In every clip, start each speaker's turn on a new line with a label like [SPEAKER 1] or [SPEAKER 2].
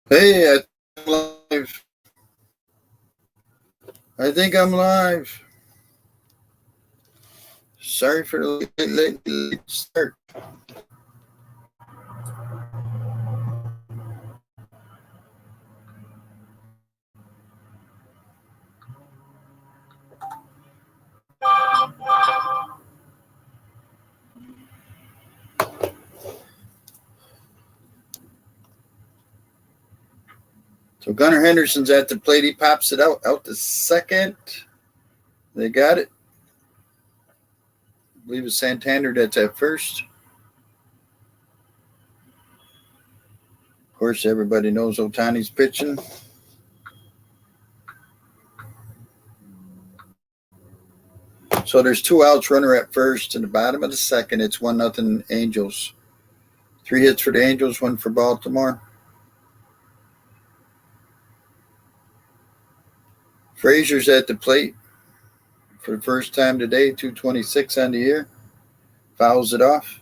[SPEAKER 1] Hey, I'm live. I think I'm live. Sorry for the late start. So Gunnar Henderson's at the plate. He pops it out to second. They got it. I believe it's Santander that's at first. Of course, everybody knows Ohtani's pitching. So there's 2 outs, runner at first. In the bottom of the second, it's 1-0 Angels. 3 hits for the Angels, 1 for Baltimore. Frazier's at the plate for the first time today, 226 on the year. Fouls it off.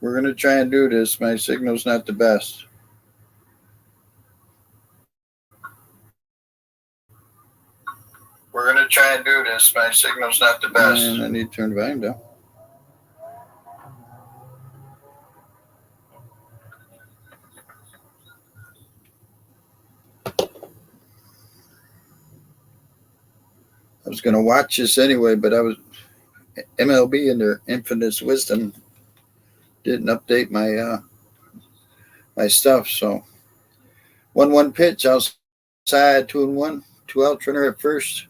[SPEAKER 1] We're going to try and do this. My signal's not the best. We're going to try and do this. My signal's not the best. And I need to turn the volume down. I was going to watch this anyway, but MLB in their infinite wisdom didn't update my stuff. So 1-1 pitch outside, 2-1, 2 outs, runner at first.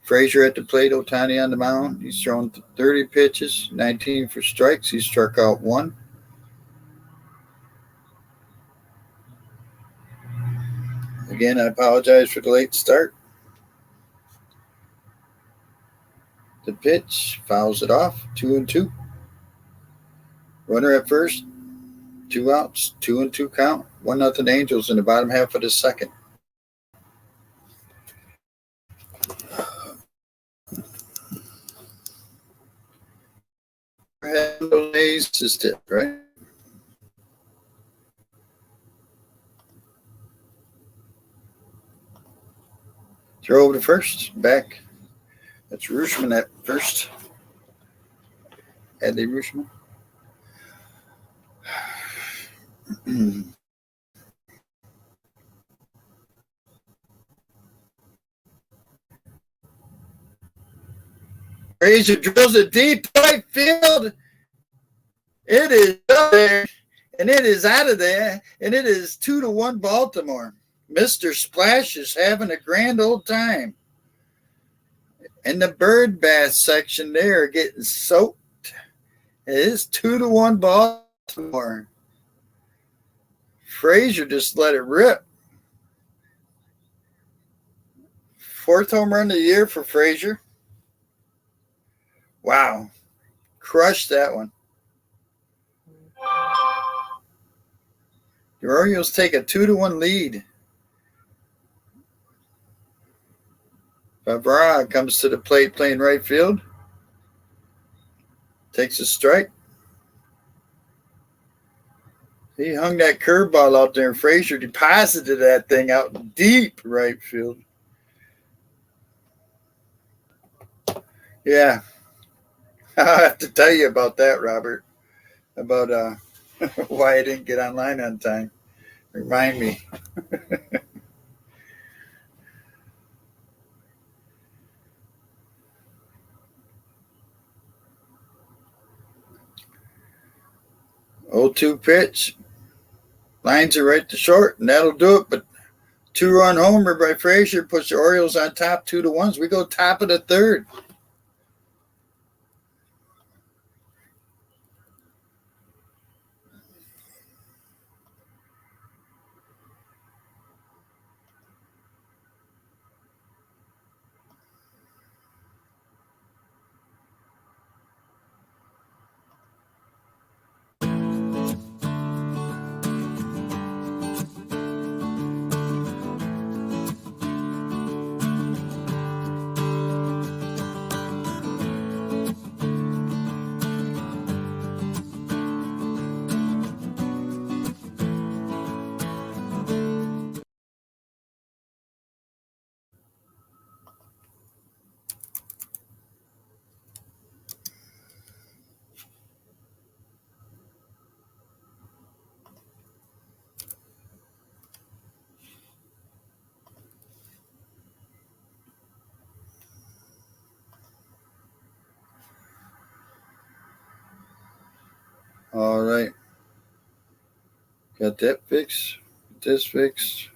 [SPEAKER 1] Frazier at the plate, Ohtani on the mound. He's thrown 30 pitches, 19 for strikes. He struck out 1. Again, I apologize for the late start. The pitch, fouls it off, 2-2. Runner at first, 2 outs, 2-2 count. 1-0 Angels in the bottom half of the second. Is it, right? Throw over to first, back. That's Rooshman at first. Adley Rooshman. Frazier drills a deep right field. It is up there, and it is out of there, and it is 2-1 Baltimore. Mr. Splash is having a grand old time. And the bird bath section there are getting soaked. It is 2-1 Baltimore. Frazier just let it rip. 4th home run of the year for Frazier. Wow. Crushed that one. The Orioles take a 2-1 lead. Favra comes to the plate playing right field. Takes a strike. He hung that curveball out there, and Frazier deposited that thing out deep right field. Yeah. I'll have to tell you about that, Robert, about why I didn't get online on time. Remind me. 0-2 pitch. Lines are right to short, and that'll do it. But 2-run homer by Frazier puts the Orioles on top 2-1. We go top of the third. All right. Got that fixed. This fixed.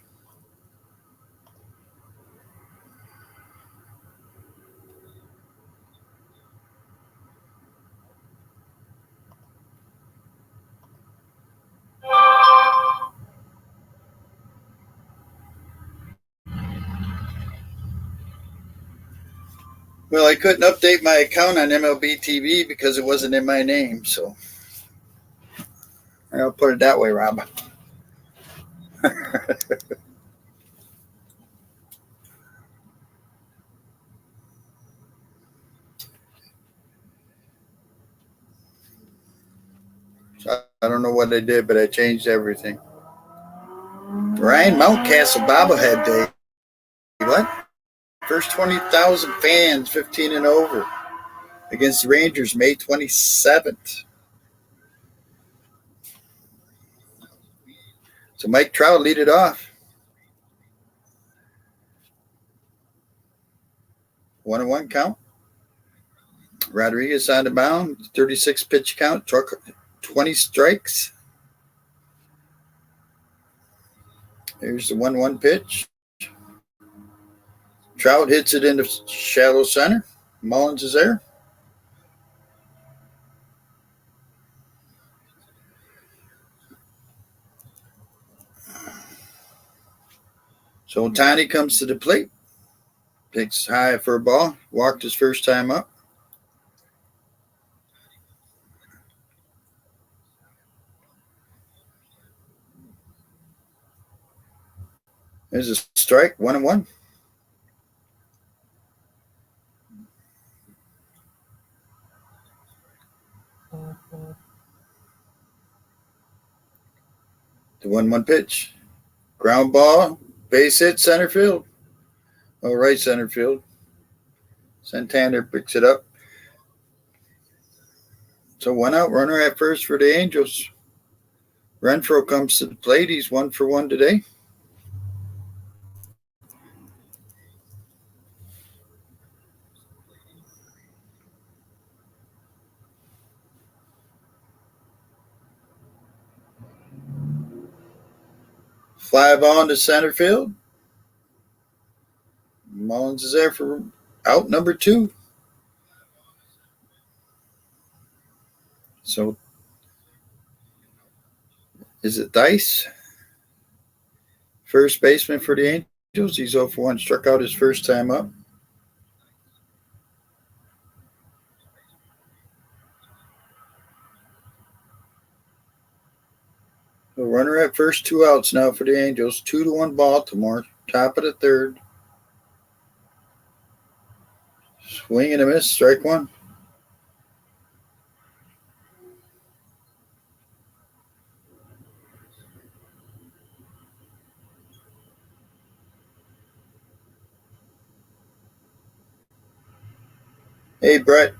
[SPEAKER 1] Well, I couldn't update my account on MLB TV because it wasn't in my name. So I'll put it that way, Rob. So I don't know what I did, but I changed everything. Ryan Mountcastle bobblehead day. What? First 20,000 fans, 15 and over, against the Rangers, May 27th. So Mike Trout lead it off. 1-1 count. Rodriguez on the mound, 36 pitch count, 20 strikes. Here's the 1-1 pitch. Trout hits it into shallow center. Mullins is there. So Ohtani comes to the plate, picks high for a ball, walked his first time up. There's a strike, 1-1. The 1-1 pitch. Ground ball, base hit, center field. Oh, right center field. Santander picks it up. So 1 out, runner at first for the Angels. Renfroe comes to the plate. He's 1-for-1 today. Fly ball into center field. Mullins is there for out number 2. So is it Dice? First baseman for the Angels. He's 0-for-1. Struck out his first time up. The runner at first, 2 outs now for the Angels. 2-1 Baltimore. Top of the third. Swing and a miss. Strike 1. Hey, Brett.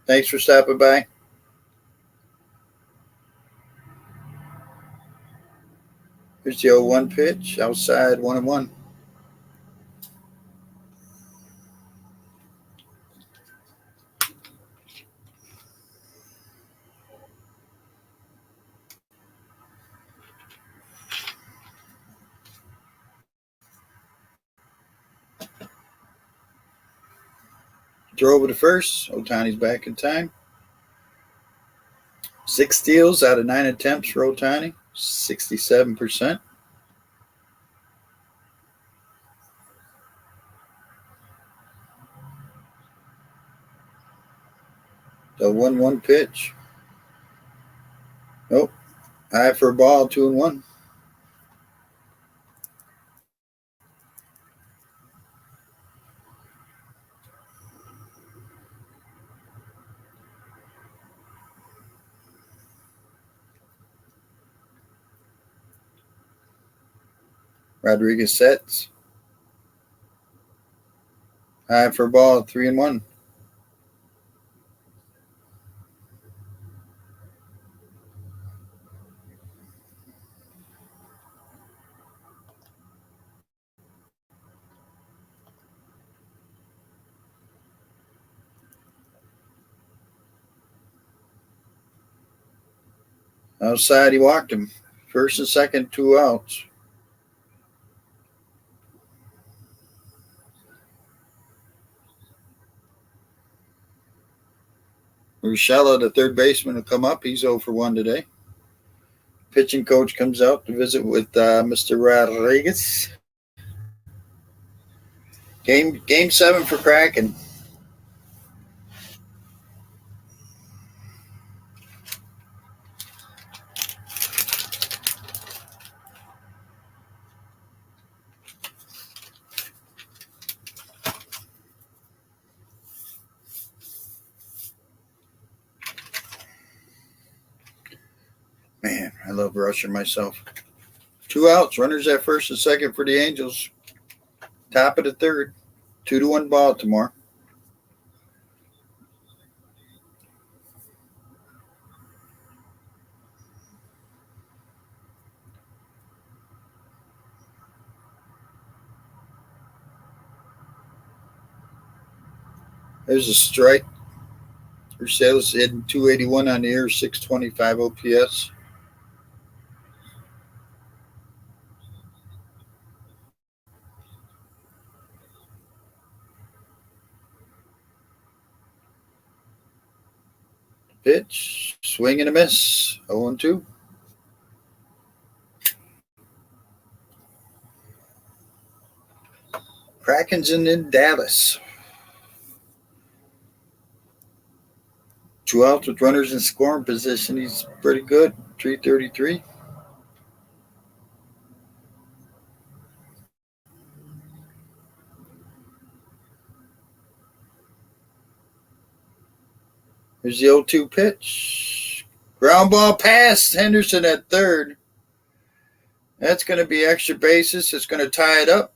[SPEAKER 1] Thanks for stopping by. Here's the 0-1 pitch. Outside, 1-1. Throw over to first. Ohtani's back in time. 6 steals out of 9 attempts for Ohtani. 67%. The 1-1 pitch. Nope. High for a ball, 2-1. Rodriguez sets. High for a ball, 3-1. Outside, he walked him. First and second, 2 outs. Urshela, the third baseman, will come up. He's 0 for 1 today. Pitching coach comes out to visit with Mr. Rodriguez. Game 7 for Kraken. Man, I love rushing myself. 2 outs. Runners at first and second for the Angels. Top of the third. 2-1 Baltimore. There's a strike. Urshela's hitting 281 on the year, 625 OPS. Pitch, swing and a miss, 0-2. Kraken's in Dallas. 2 outs with runners in scoring position. He's pretty good, 333. Here's the 0-2 pitch. Ground ball past Henderson at third. That's going to be extra bases. It's going to tie it up.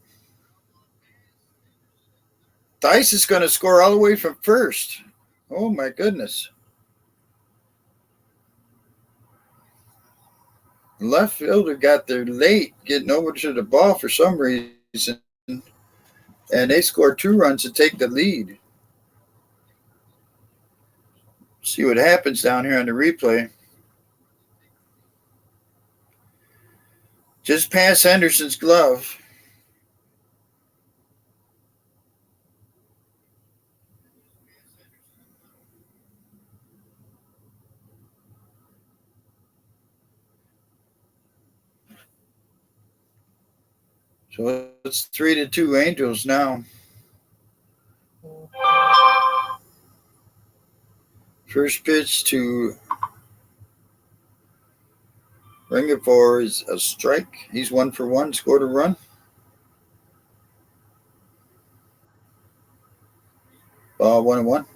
[SPEAKER 1] Dice is going to score all the way from first. Oh, my goodness. Left fielder got there late, getting over to the ball for some reason, and they scored 2 runs to take the lead. See what happens down here on the replay. Just past Henderson's glove. So it's 3-2 Angels now. First pitch to Ringeford is a strike. He's 1 for 1, scored a run. Ball 1-1.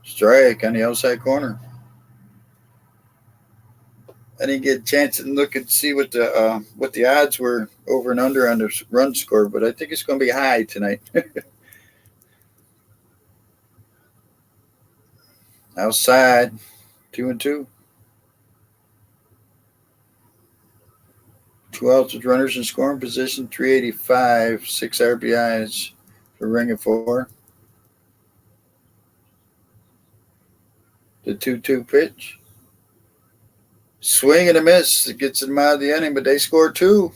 [SPEAKER 1] Strike on the outside corner. I didn't get a chance to look and see what the odds were over and under on the run score, but I think it's going to be high tonight. Outside, 2-2. 2 outs with runners in scoring position, 385, 6 RBIs for Ringeford. The 2-2 pitch. Swing and a miss. It gets them out of the inning, but they score 2.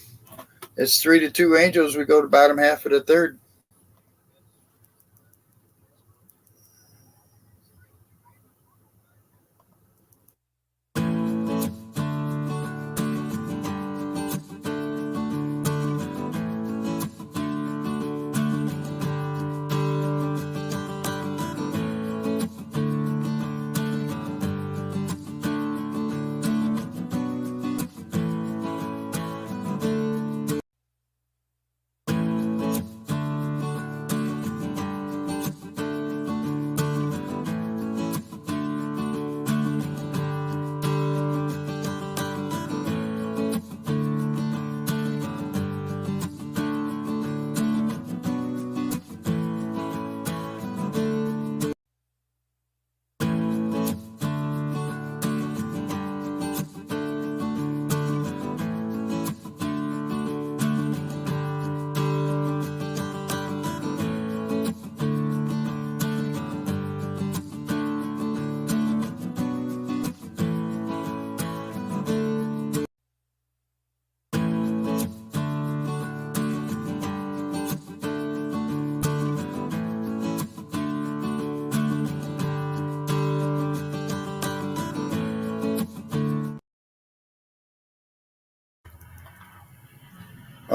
[SPEAKER 1] It's 3-2 Angels. We go to bottom half of the third.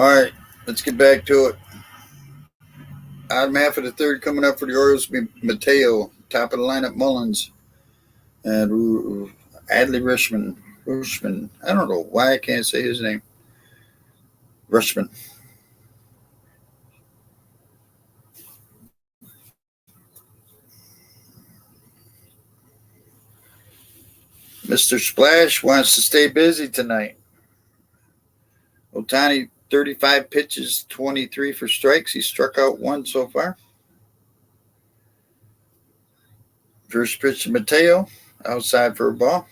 [SPEAKER 1] All right, let's get back to it. Bottom half of the third coming up for the Orioles will be Mateo. Top of the lineup, Mullins. And Adley Rushman. I don't know why I can't say his name. Rushman. Mr. Splash wants to stay busy tonight. Ohtani, 35 pitches, 23 for strikes. He struck out one so far. First pitch to Mateo, outside for a ball.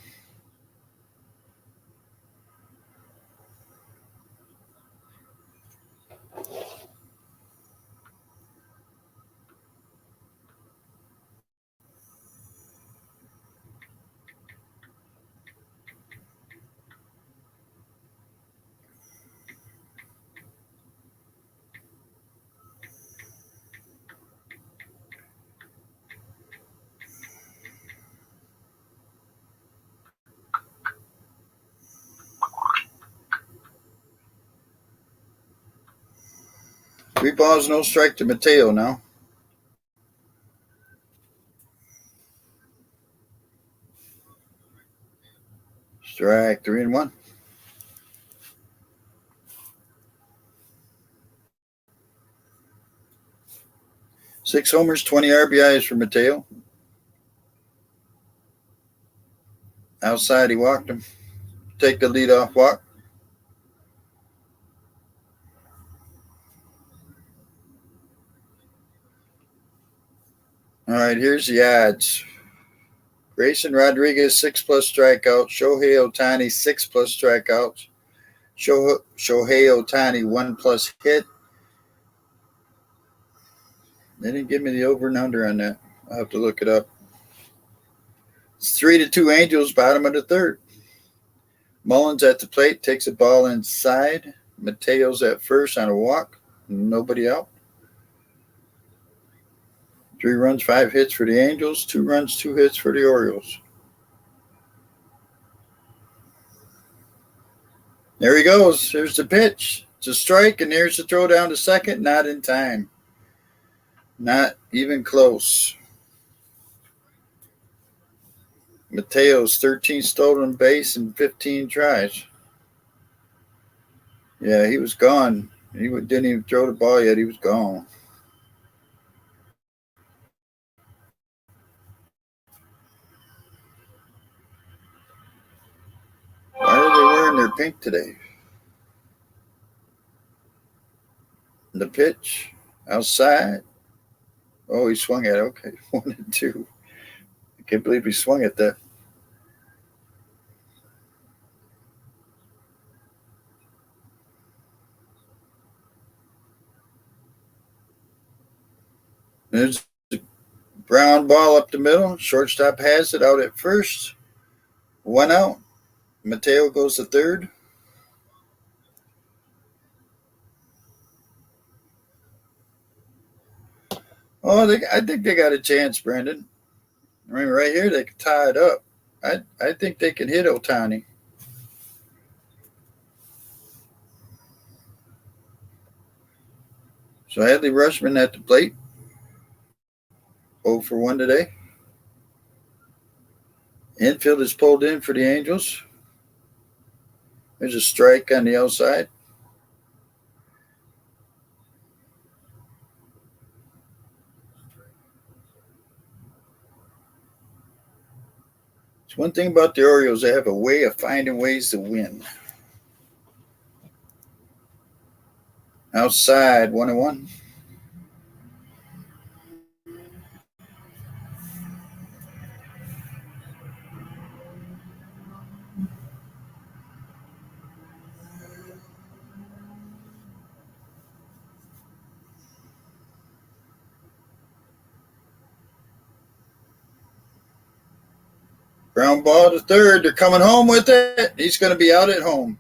[SPEAKER 1] Three balls, no strike to Mateo now. Strike 3-1. 6 homers, 20 RBIs for Mateo. Outside, he walked him. Take the leadoff walk. All right, here's the odds. Grayson Rodriguez, 6+ strikeouts. Shohei Ohtani, 6+ strikeouts. Shohei Ohtani, 1+ hit. They didn't give me the over and under on that. I'll have to look it up. It's 3-2 Angels, bottom of the third. Mullins at the plate, takes a ball inside. Mateo's at first on a walk. Nobody out. 3 runs, 5 hits for the Angels. 2 runs, 2 hits for the Orioles. There he goes. There's the pitch. It's a strike, and there's the throw down to second. Not in time. Not even close. Mateo's 13 stolen base and 15 tries. Yeah, he was gone. He didn't even throw the ball yet. He was gone. Why are they wearing their pink today? The pitch outside. Oh, he swung at it. Okay, 1-2. I can't believe he swung at that. There's a ground ball up the middle. Shortstop has it out at first. 1 out. Mateo goes to third. Oh, I think they got a chance, Brandon. I mean, right here they can tie it up. I think they can hit Ohtani. So Adley Rushman at the plate. 0 for 1 today. Infield is pulled in for the Angels. There's a strike on the outside. It's one thing about the Orioles, they have a way of finding ways to win. Outside, 1-1. Ground ball to third. They're coming home with it. He's going to be out at home.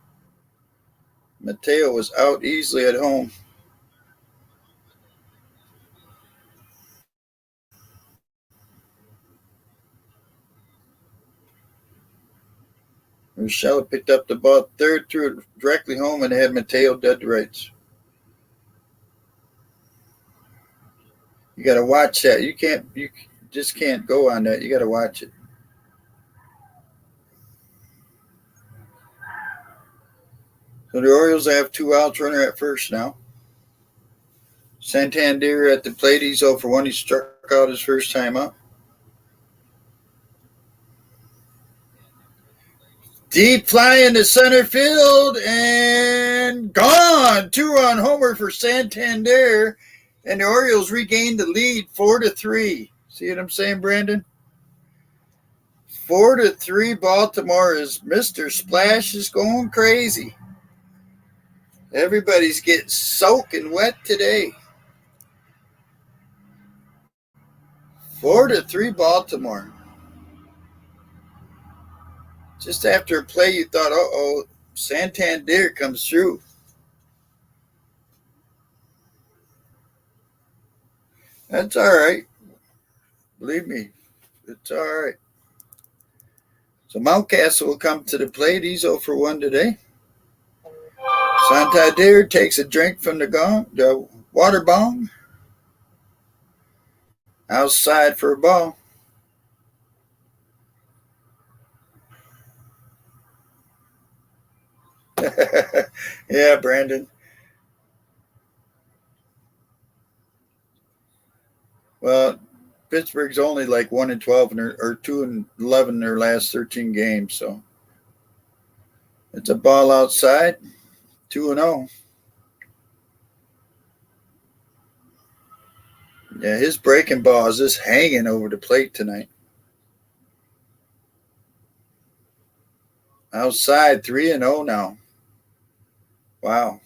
[SPEAKER 1] Mateo was out easily at home. Urshela picked up the ball third, threw it directly home, and had Mateo dead to rights. You got to watch that. You just can't go on that. You got to watch it. So the Orioles have 2 outs, runner at first now. Santander at the plate. He's 0 for 1. He struck out his first time up. Deep fly into center field and gone. 2-run homer for Santander, and the Orioles regained the lead 4-3. See what I'm saying, Brandon? 4-3. Baltimore is Mr. Splash is going crazy. Everybody's getting soaking wet today. 4-3 Baltimore. Just after a play, you thought, uh-oh, Santander comes through. That's all right. Believe me, it's all right. So Mountcastle will come to the plate. He's 0 for 1 today. Santander takes a drink from the water bong. Outside for a ball. Yeah, Brandon. Well, Pittsburgh's only like 1-12 or 2-11 in their last 13 games. So it's a ball outside, 2-0. Yeah, his breaking ball is just hanging over the plate tonight. Outside, 3-0 now. Wow.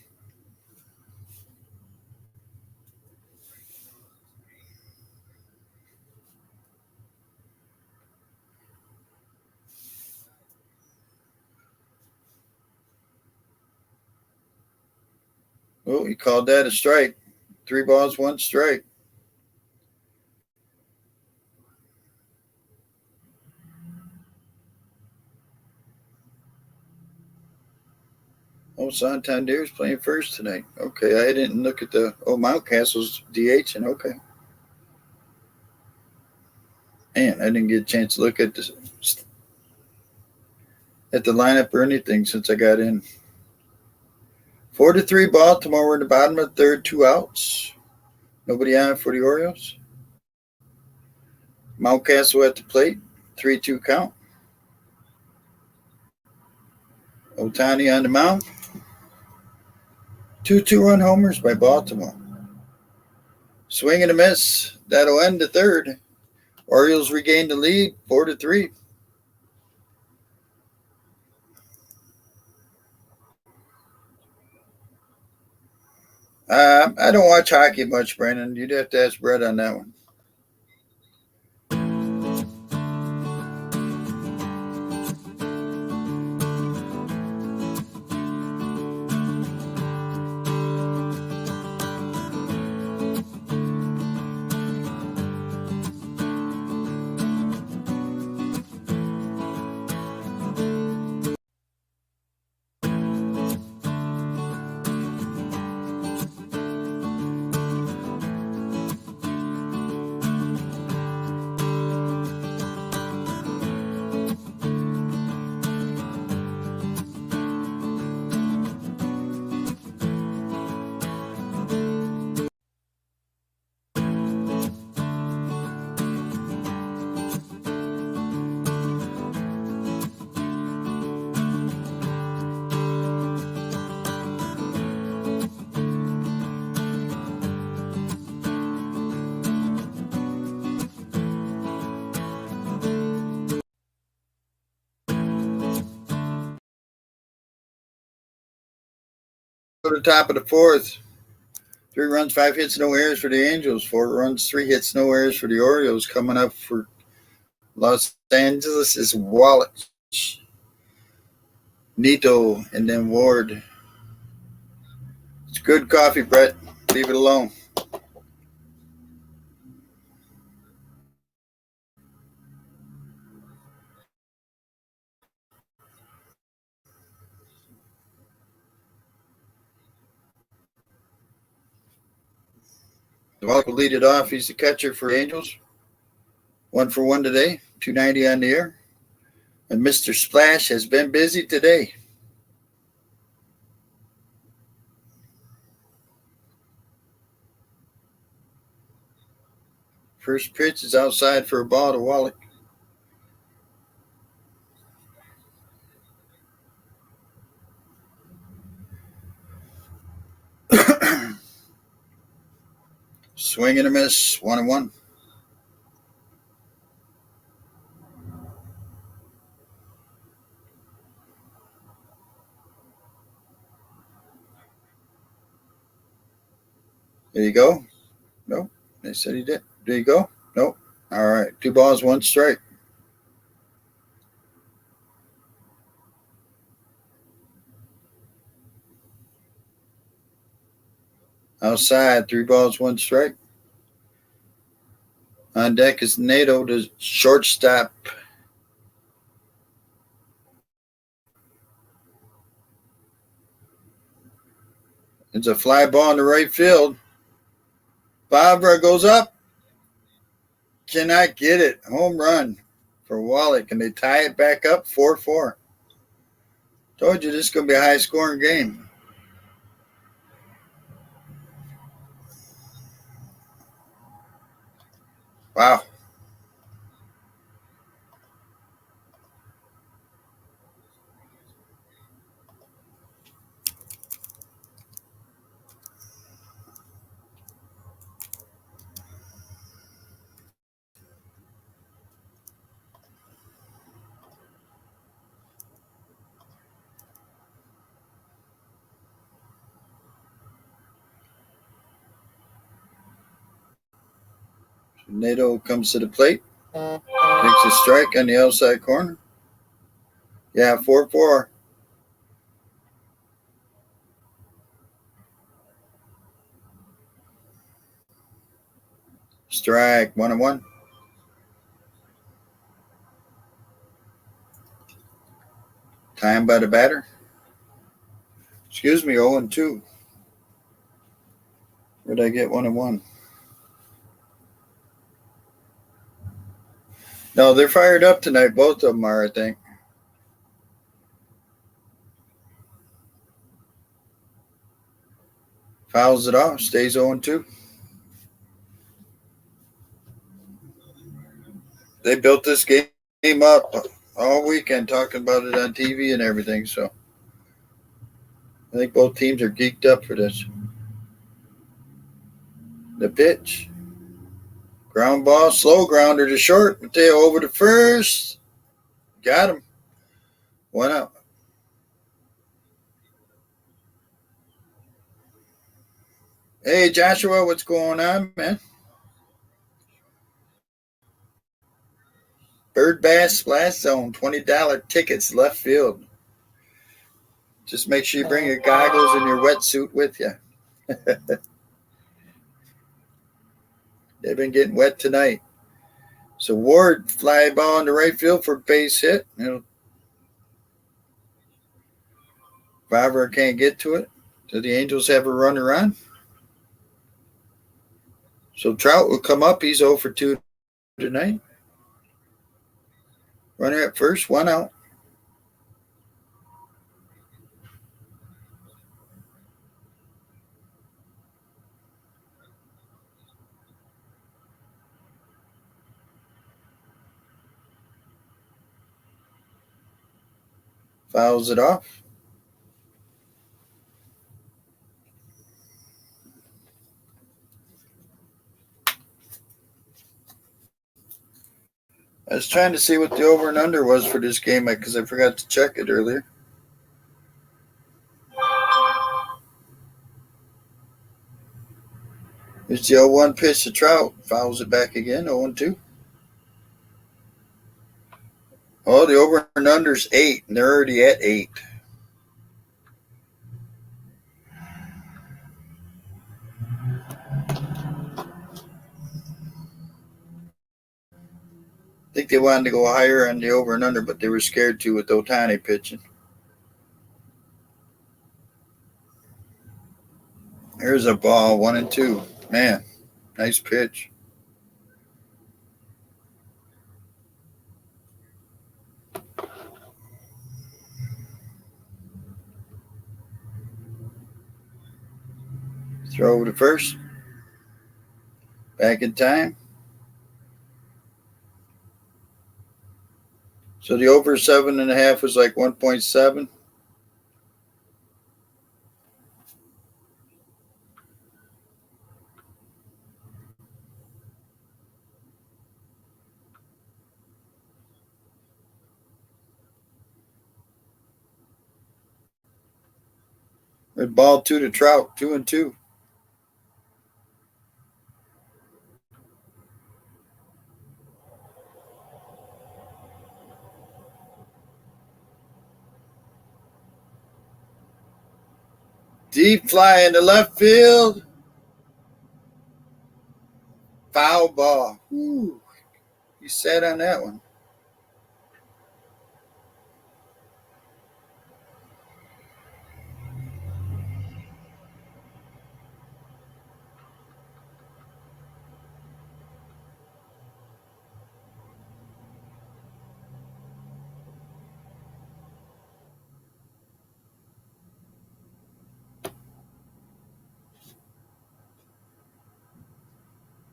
[SPEAKER 1] Oh, he called that a strike. 3 balls, 1 strike. Oh, Santander's playing first tonight. Okay, I didn't look at Mountcastle's DHing. Okay. Man, I didn't get a chance to look at the lineup or anything since I got in. 4-3 Baltimore. We're in the bottom of the third, 2 outs. Nobody on for the Orioles. Mountcastle at the plate, 3-2 count. Ohtani on the mound. 2 2-run homers by Baltimore. Swing and a miss. That'll end the third. Orioles regain the lead, 4-3. I don't watch hockey much, Brandon. You'd have to ask Brett on that one. Go to the top of the fourth. 3 runs, 5 hits, no errors for the Angels. 4 runs, 3 hits, no errors for the Orioles. Coming up for Los Angeles is Wallach, Nito, and then Ward. It's good coffee, Brett. Leave it alone. Wallach will lead it off. He's the catcher for the Angels. 1-for-1 today. 290 on the air. And Mr. Splash has been busy today. First pitch is outside for a ball to Wallach. Swing and a miss. 1-1. There you go. Nope. They said he did. There you go. Nope. All right. 2 balls, 1 strike. Outside. 3 balls, 1 strike. On deck is Nato, the shortstop. It's a fly ball in the right field. Barbara goes up. Cannot get it. Home run for Wallach. And they tie it back up 4-4. Told you this is going to be a high-scoring game. Wow. Nato comes to the plate. Takes a strike on the outside corner. Yeah, 4-4. Strike. 1-1. Time by the batter. Excuse me, 0-2. Where'd I get 1-1? No, they're fired up tonight. Both of them are, I think. Fouls it off. Stays 0-2. They built this game up all weekend, talking about it on TV and everything. So I think both teams are geeked up for this. The pitch. Ground ball, slow grounder to short. Mateo over to first. Got him. 1 out. Hey, Joshua, what's going on, man? Bird Bass Splash Zone, $20 tickets left field. Just make sure you bring your goggles and your wetsuit with you. They've been getting wet tonight. So Ward, fly ball in the right field for base hit. Barbara can't get to it. So the Angels have a runner on. So Trout will come up. He's 0 for 2 tonight. Runner at first, 1 out. Fouls it off. I was trying to see what the over and under was for this game because I forgot to check it earlier. It's the 0-1 pitch to Trout. Fouls it back again, 0-2. Oh, the over and under's 8, and they're already at 8. I think they wanted to go higher on the over and under, but they were scared to with Ohtani pitching. Here's a ball, 1-2. Man, Nice pitch. Throw over to first. Back in time. So the over 7.5 was like 1.7. With ball 2 to Trout, 2-2. Deep fly into left field. Foul ball. Woo. He sat on that one.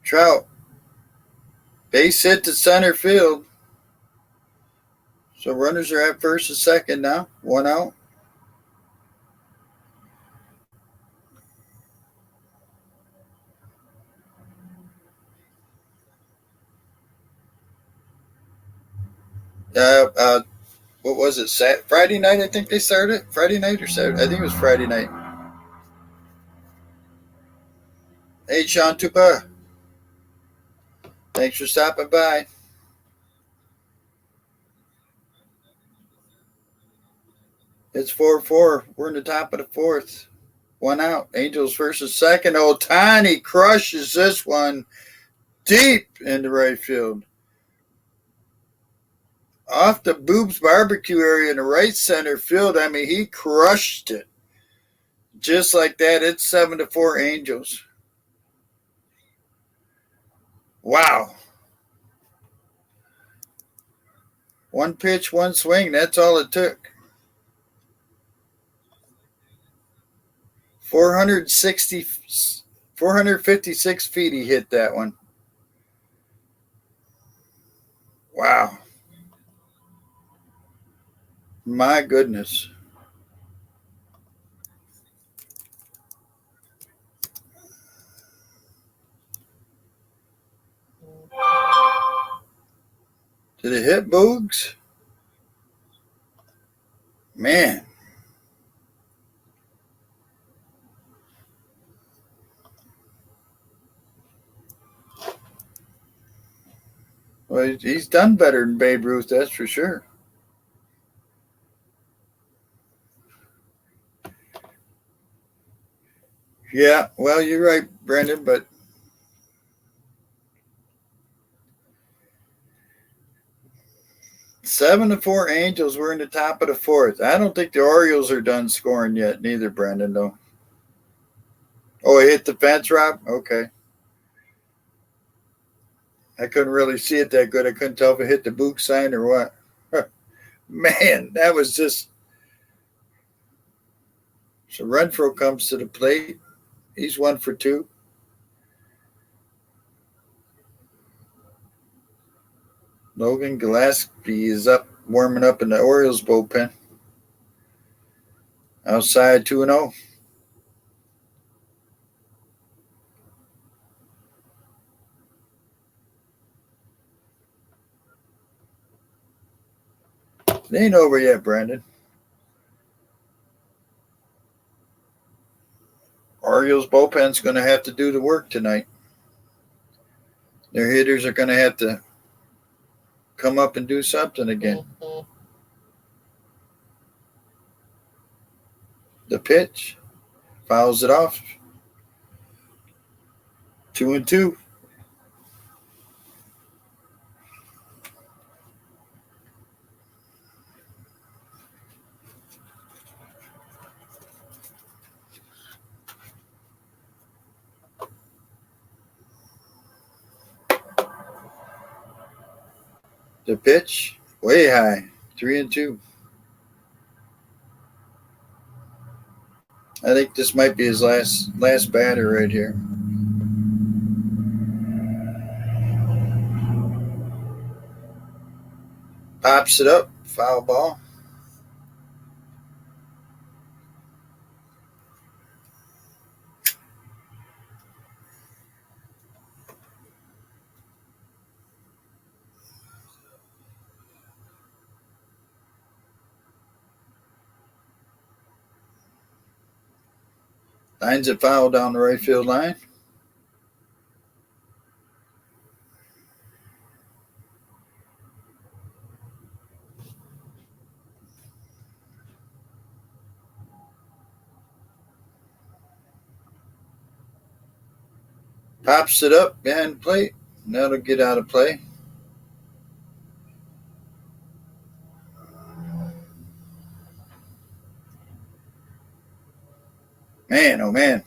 [SPEAKER 1] Trout. Base hit to center field. So runners are at first and second now. 1 out. What was it? Friday night, I think they started. Friday night or Saturday? I think it was Friday night. Hey, Sean Tupa. Thanks for stopping by. It's 4-4. We're in the top of the fourth. 1 out. Angels versus second. Ohtani crushes this one deep into right field. Off the Boobs Barbecue area in the right center field. I mean, he crushed it. Just like that, it's 7-4 Angels. Wow. One pitch, one swing. That's all it took. 456 feet he hit that one. Wow. My goodness. Did it hit Boogs? Man. Well, he's done better than Babe Ruth, that's for sure. Yeah, well, you're right, Brendan, but 7-4 Angels. We're in the top of the fourth. I don't think the Orioles are done scoring yet, neither, Brendan, though. Oh, he hit the fence, Rob? Okay. I couldn't really see it that good. I couldn't tell if it hit the boot sign or what. Man, that was just. So Renfroe comes to the plate. He's 1 for 2. Logan Gillespie is up, warming up in the Orioles bullpen. Outside 2-0. It ain't over yet, Brandon. Orioles bullpen's going to have to do the work tonight. Their hitters are going to have to come up and do something again. The pitch fouls it off. 2-2. The pitch, way high, 3-2. I think this might be his last batter right here. Pops it up, foul ball. Lines it foul down the right field line. Pops it up behind plate. That'll get out of play. Man, oh man.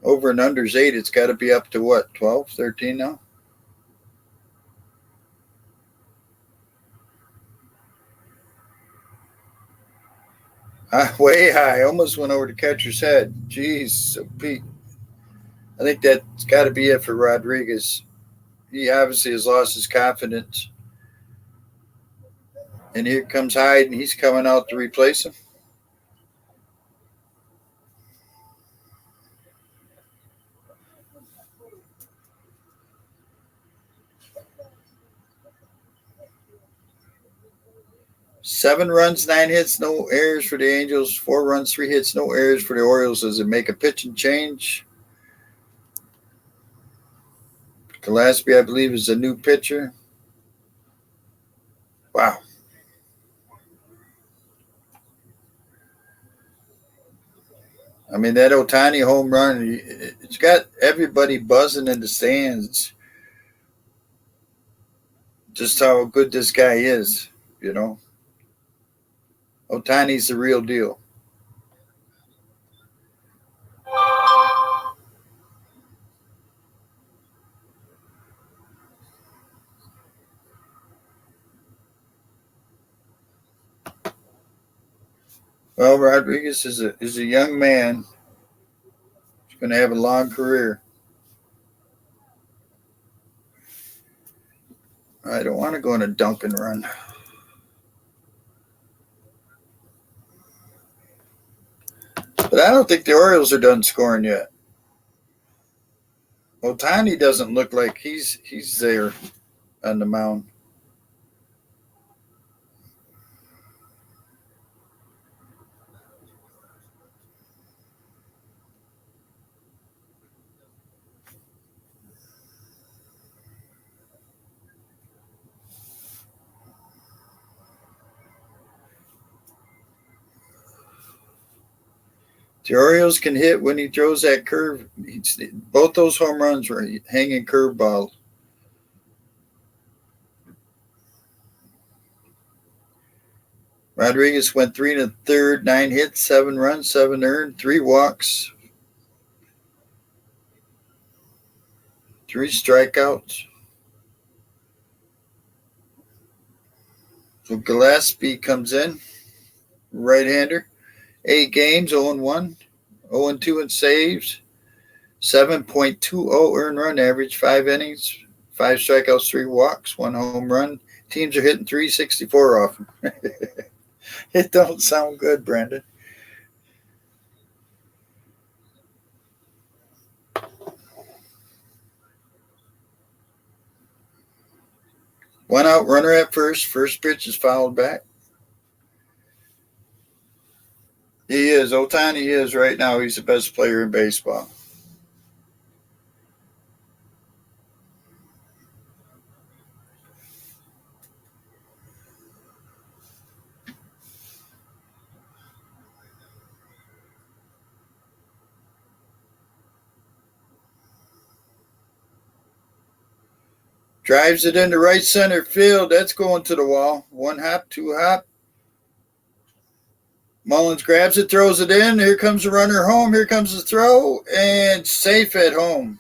[SPEAKER 1] Over and under's 8. It's got to be up to what, 12, 13 now? Way high. Almost went over the catcher's head. Jeez, so Pete. I think that's got to be it for Rodriguez. He obviously has lost his confidence. And here comes Hyde, and he's coming out to replace him. Seven runs, 9 hits, no errors for the Angels. 4 runs, 3 hits, no errors for the Orioles. Does it make a pitching change? Gillespie, I believe, is a new pitcher. Wow. I mean, that Ohtani home run, it's got everybody buzzing in the stands. Just how good this guy is, you know. Ohtani's the real deal. Well, Rodriguez is a young man. He's going to have a long career. I don't want to go on a dunk and run. But I don't think the Orioles are done scoring yet. Ohtani doesn't look like he's there on the mound. The Orioles can hit when he throws that curve. Both those home runs were hanging curveballs. Rodriguez went 3 1/3, 9 hits, 7 runs, 7 earned, 3 walks, 3 strikeouts. So Gillespie comes in, right-hander. 8 games, 0-1, 0-2 in saves, 7.20 earned run average, 5 innings, 5 strikeouts, 3 walks, 1 home run. Teams are hitting 364 off him. It don't sound good, Brandon. One out, runner at first. First pitch is fouled back. He is. Ohtani is right now. He's the best player in baseball. Drives it into right center field. That's going to the wall. 1 hop, 2 hop. Mullins grabs it, throws it in. Here comes the runner home. Here comes the throw, and safe at home.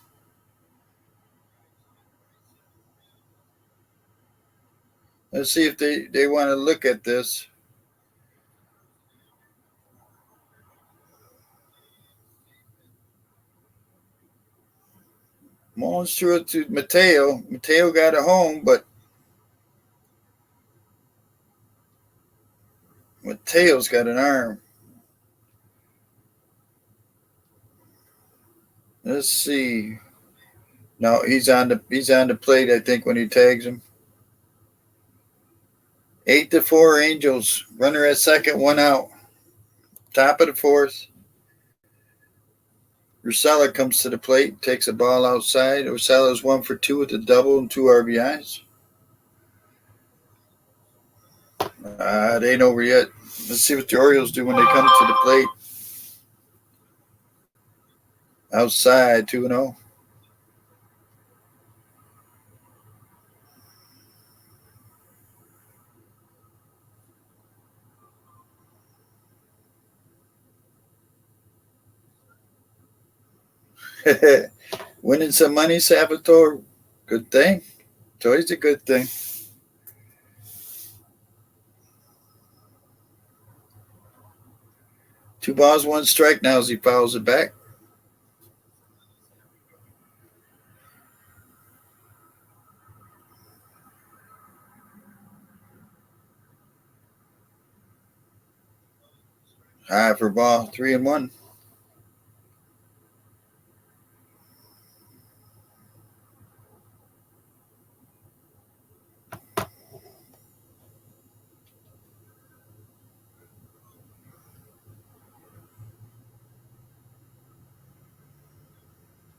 [SPEAKER 1] Let's see if they want to look at this. Mullins threw it to Mateo. Mateo got it home, but Mateo's got an arm. Let's see. No, he's on the plate, I think, when he tags him. 8-4 Angels. Runner at second, one out. Top of the fourth. Urshela comes to the plate, takes a ball outside. Urshela's 1 for 2 with a double and 2 RBIs. It ain't over yet. Let's see what the Orioles do when they come to the plate. Outside, 2-0. Winning some money, Salvatore. Good thing. It's always a good thing. Two balls, one strike now as he fouls it back. High for ball, 3-1.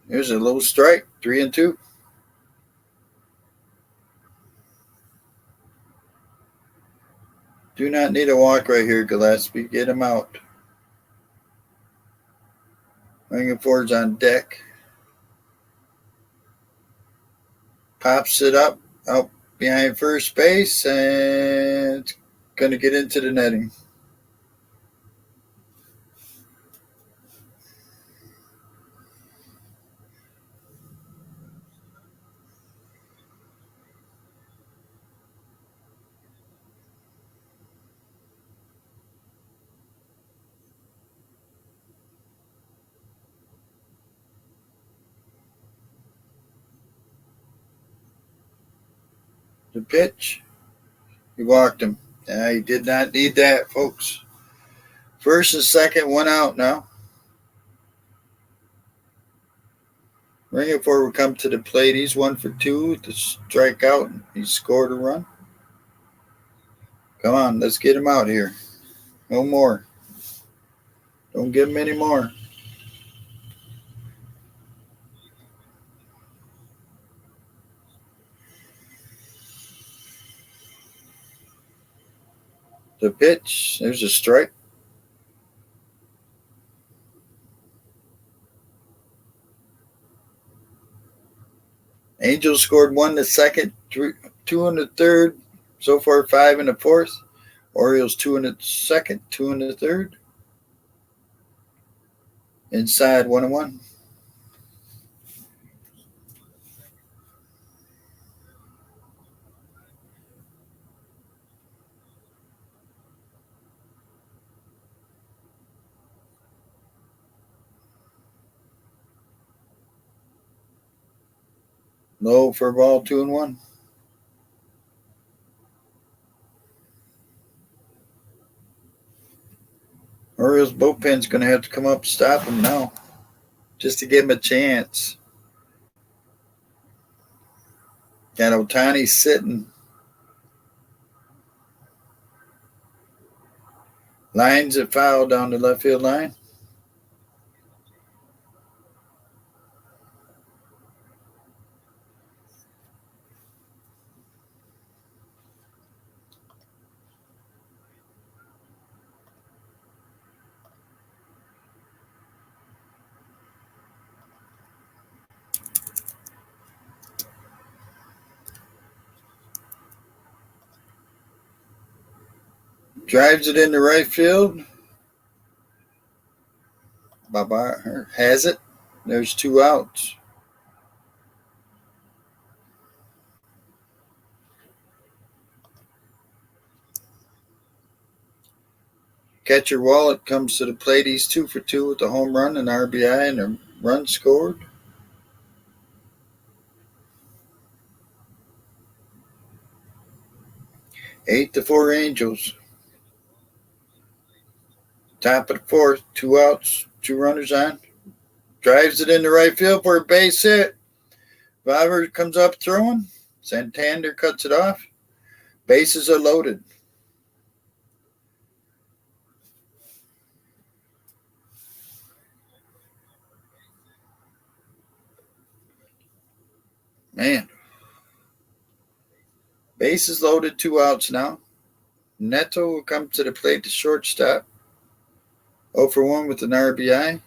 [SPEAKER 1] Here's a low strike, 3-2. Do not need a walk right here, Gillespie. Get him out. Ringing forward's on deck. Pops it up out behind first base, and it's going to get into the netting. The pitch. He walked him. He did not need that, folks. First and second, one out now. Ringing forward come to the plate. He's 1 for 2 with the strikeout. He scored a run. Come on, let's get him out here. No more. Don't give him any more. The pitch. There's a strike. Angels scored 1 in the second, 2 in the third. So far, 5 in the fourth. Orioles 2 in the second, 2 in the third. Inside, 1-1. Low for ball, 2-1. Orioles bullpen's going to have to come up and stop him now, just to give him a chance. Got Ohtani sitting. Lines it foul down the left field line. Drives it into right field. Baba has it. There's 2 outs. Catcher Wallet comes to the plate. He's 2 for 2 with a home run, an RBI, and a run scored. 8-4 Angels. Top of the fourth, 2 outs, 2 runners on. Drives it into right field for a base hit. Valver comes up throwing. Santander cuts it off. Bases are loaded. Man. Bases loaded, 2 outs now. Neto will come to the plate to shortstop. 0 for 1 with an RBI.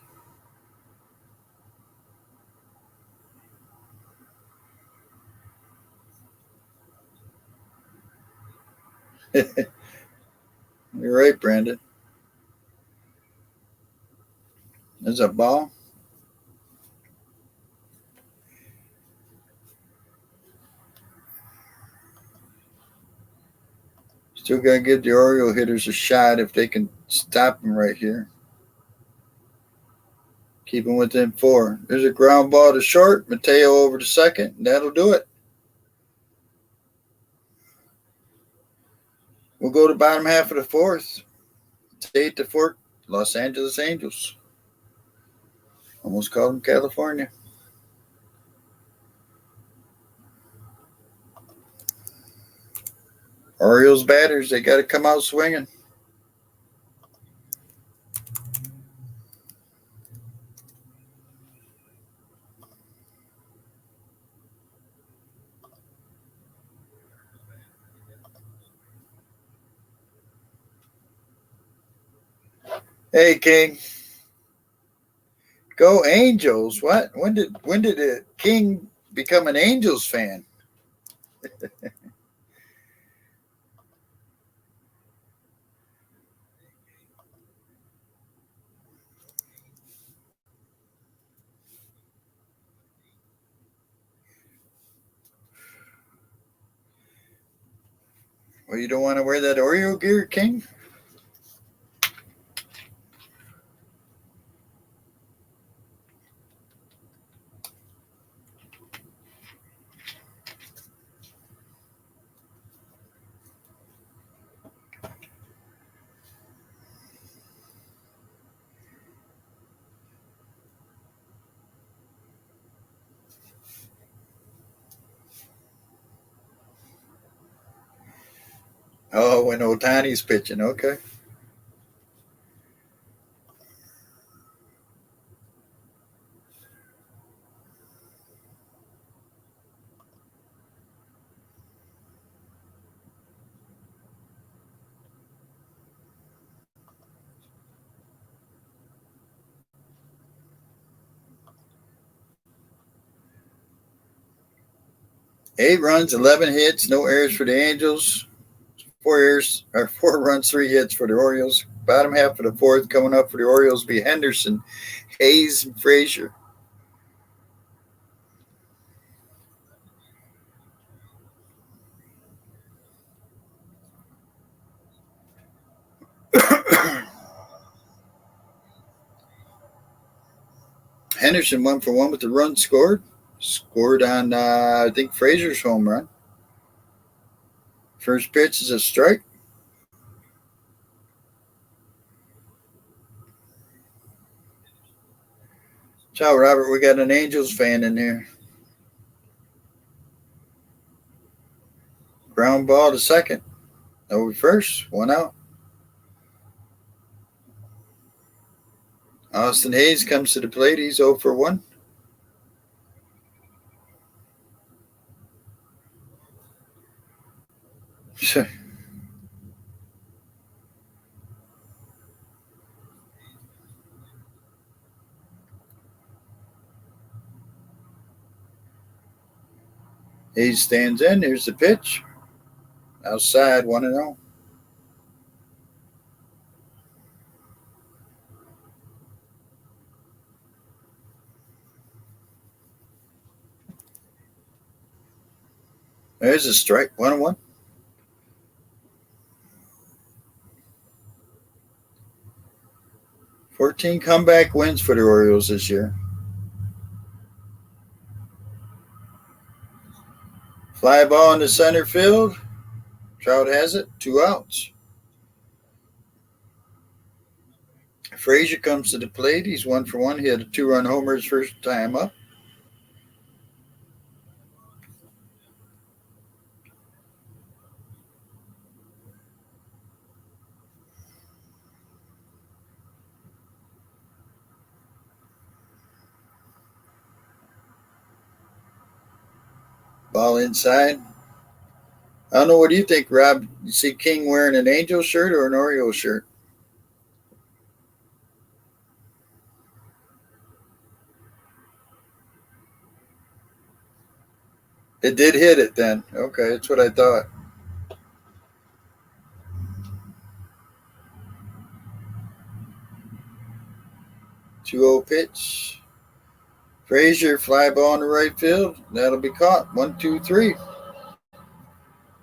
[SPEAKER 1] You're right, Brandon. There's a ball. Still got to give the Oriole hitters a shot if they can stop them right here. Keep them within 4. There's a ground ball to short. Mateo over to second. That'll do it. We'll go to bottom half of the fourth. It's 8-4 Los Angeles Angels. Almost called them California. Orioles batters, they got to come out swinging. Hey, King. Go Angels. What? When did the King become an Angels fan? Well, you don't want to wear that Oreo gear, King? Oh, when Ohtani's pitching, okay. Eight runs, 11 hits, no errors for the Angels. 4 runs, 3 hits for the Orioles. Bottom half of the fourth coming up for the Orioles be Henderson, Hayes, and Frazier. Henderson 1 for 1 with the run scored. Scored on, I think, Frazier's home run. First pitch is a strike. Ciao, Robert. We got an Angels fan in there. Ground ball to second. Over first. 1 out. Austin Hayes comes to the plate. He's 0 for 1. Hayes stands in. Here's the pitch. Outside, 1-0. There's a strike. 1-1. 14 comeback wins for the Orioles this year. Fly ball in the center field. Trout has it. 2 outs. Frazier comes to the plate. He's 1 for 1. He had a 2-run homer his first time up. Ball inside. I don't know. What do you think, Rob? You see King wearing an Angel shirt or an Orioles shirt? It did hit it then. Okay, that's what I thought. 2-0 pitch. Frazier, fly ball in the right field. That'll be caught. 1, 2, 3.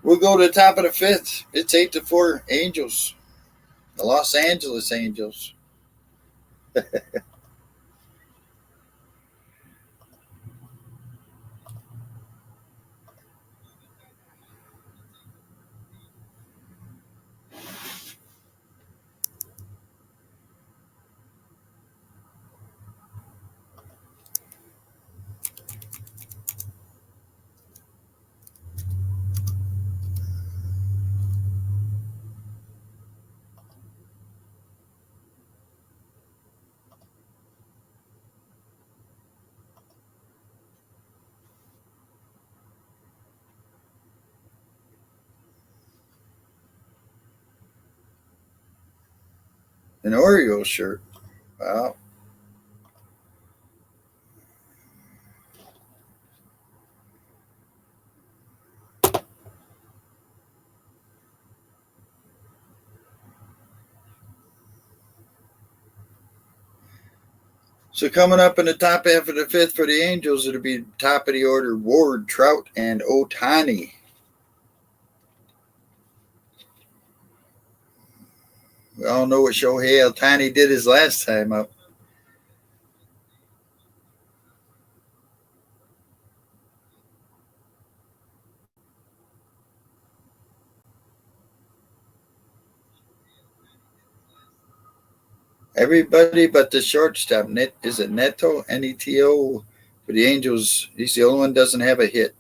[SPEAKER 1] We'll go to the top of the 5th. It's 8-4 Angels. The Los Angeles Angels. An Orioles shirt. Wow. So coming up in the top half of the 5th for the Angels, it'll be top of the order: Ward, Trout, and Ohtani. We all know what Shohei Ohtani did his last time up. Everybody but the shortstop. Is it Neto? Neto for the Angels. He's the only one that doesn't have a hit.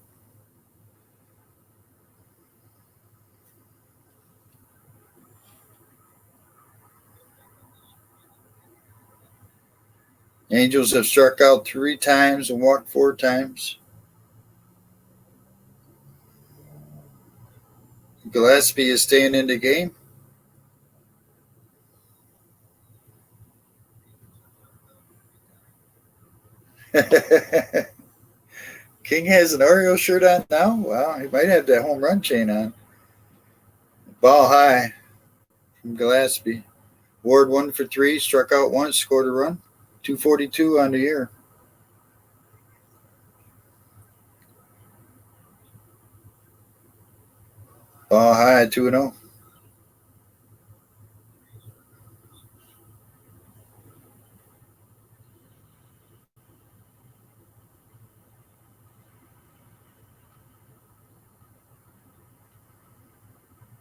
[SPEAKER 1] Angels have struck out 3 times and walked 4 times. Gillespie is staying in the game. King has an Orioles shirt on now. Wow, he might have that home run chain on. Ball high from Gillespie. Ward 1 for 3, struck out once, scored a run. 242 on the year. Ball high, 2-0.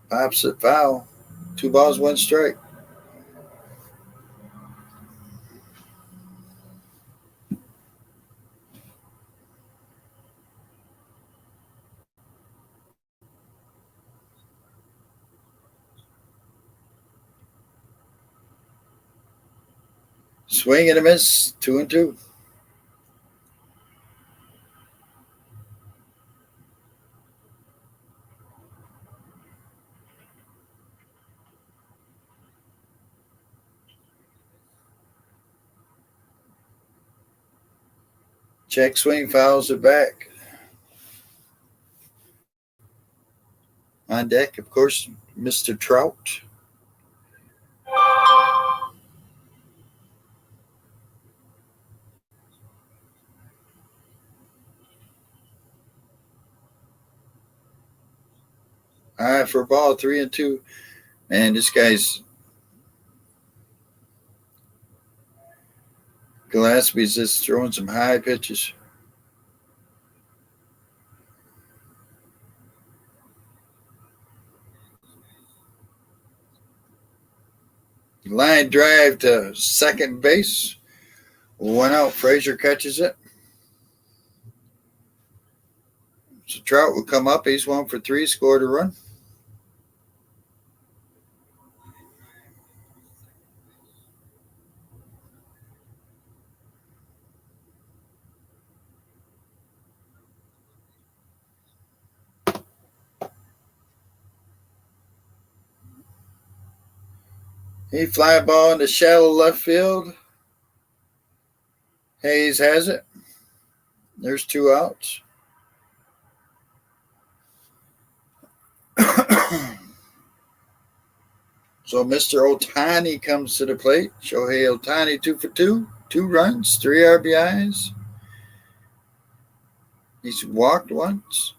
[SPEAKER 1] Pops it foul. 2 balls, 1 strike. Swing and a miss. 2-2. Check swing, fouls it back. On deck, of course, Mr. Trout. All right, for a ball, 3-2. Man, this guy's Gillespie's just throwing some high pitches. Line drive to second base. 1 out. Frazier catches it. So Trout would come up. He's 1 for 3. Scored a run. He fly ball into shallow left field. Hayes has it. There's 2 outs. So Mr. Ohtani comes to the plate. Shohei Ohtani 2 for 2. 2 runs, 3 RBIs. He's walked once.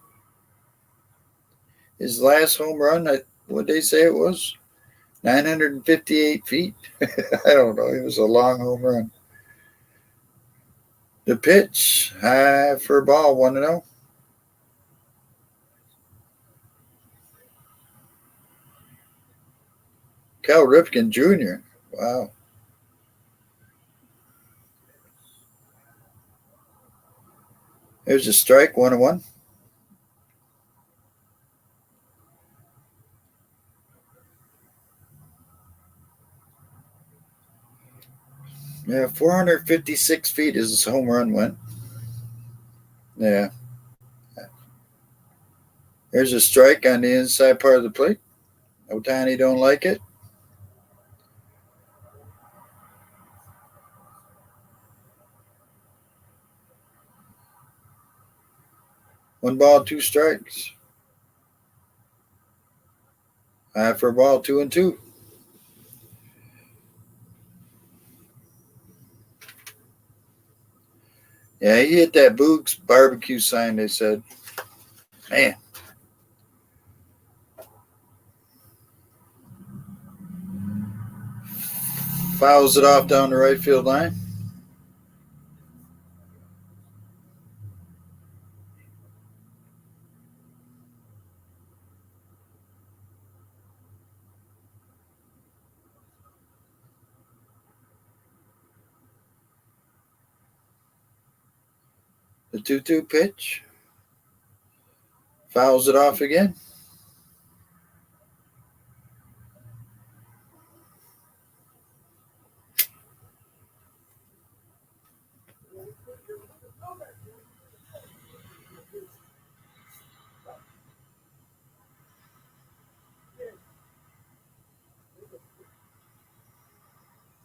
[SPEAKER 1] His last home run, what did they say it was? 958 feet. I don't know. It was a long home run. The pitch, high for a ball, 1-0. Cal Ripken Jr. Wow. There's a strike, 1-1. Yeah, 456 feet his home run went. Yeah. There's a strike on the inside part of the plate. Ohtani don't like it. One ball, 2 strikes. High for a ball, 2-2. Yeah, he hit that Boog's barbecue sign, they said. Man. Fouls it off down the right field line. The 2-2 pitch. Fouls it off again.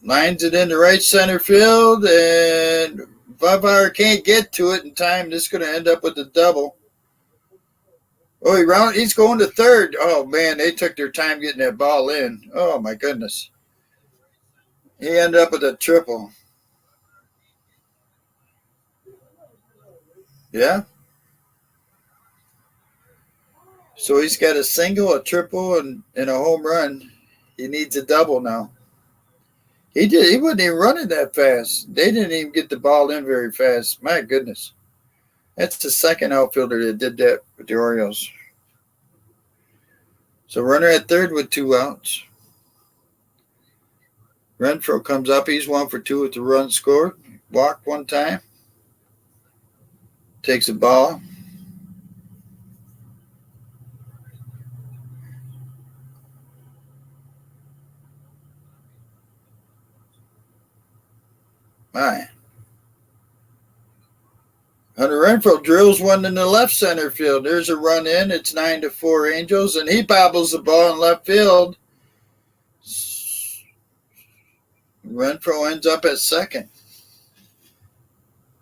[SPEAKER 1] Lines it into right center field, and Vavar can't get to it in time. This is going to end up with a double. Oh, he's going to third. Oh, man, they took their time getting that ball in. Oh, my goodness. He ended up with a triple. Yeah. So he's got a single, a triple, and a home run. He needs a double now. He wasn't even running that fast. They didn't even get the ball in very fast. My goodness. That's the second outfielder that did that with the Orioles. So runner at third with 2 outs. Renfroe comes up. He's 1 for 2 with the run scored. Walked 1 time. Takes a ball. My. Hunter Renfroe drills one in the left center field. There's a run in. It's 9-4 Angels, and he bobbles the ball in left field. Renfroe ends up at second.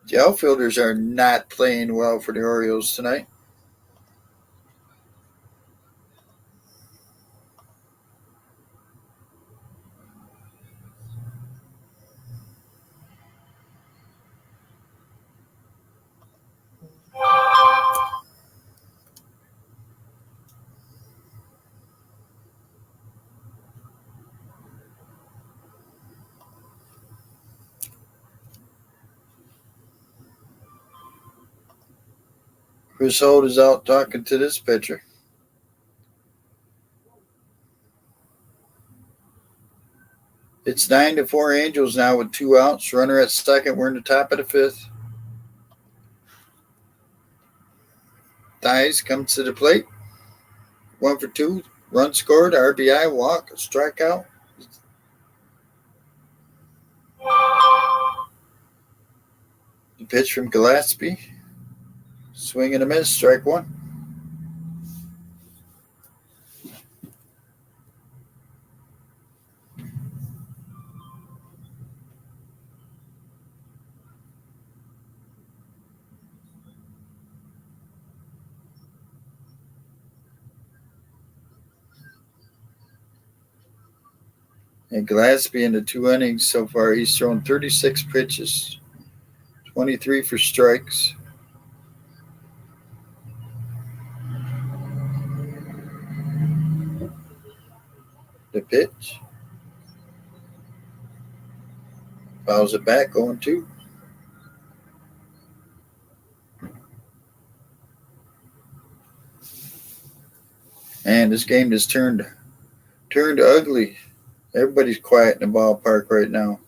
[SPEAKER 1] The outfielders are not playing well for the Orioles tonight. Chris Holt is out talking to this pitcher. It's 9-4 Angels now with 2 outs. Runner at second. We're in the top of the 5th. Thies comes to the plate. 1 for 2. Run scored. RBI, walk, strikeout. The pitch from Gillespie. Swing and a miss. Strike 1. And Gillespie in the 2 innings so far, he's thrown 36 pitches, 23 for strikes. The pitch. Fouls it back, 0-2. And this game has turned ugly. Everybody's quiet in the ballpark right now.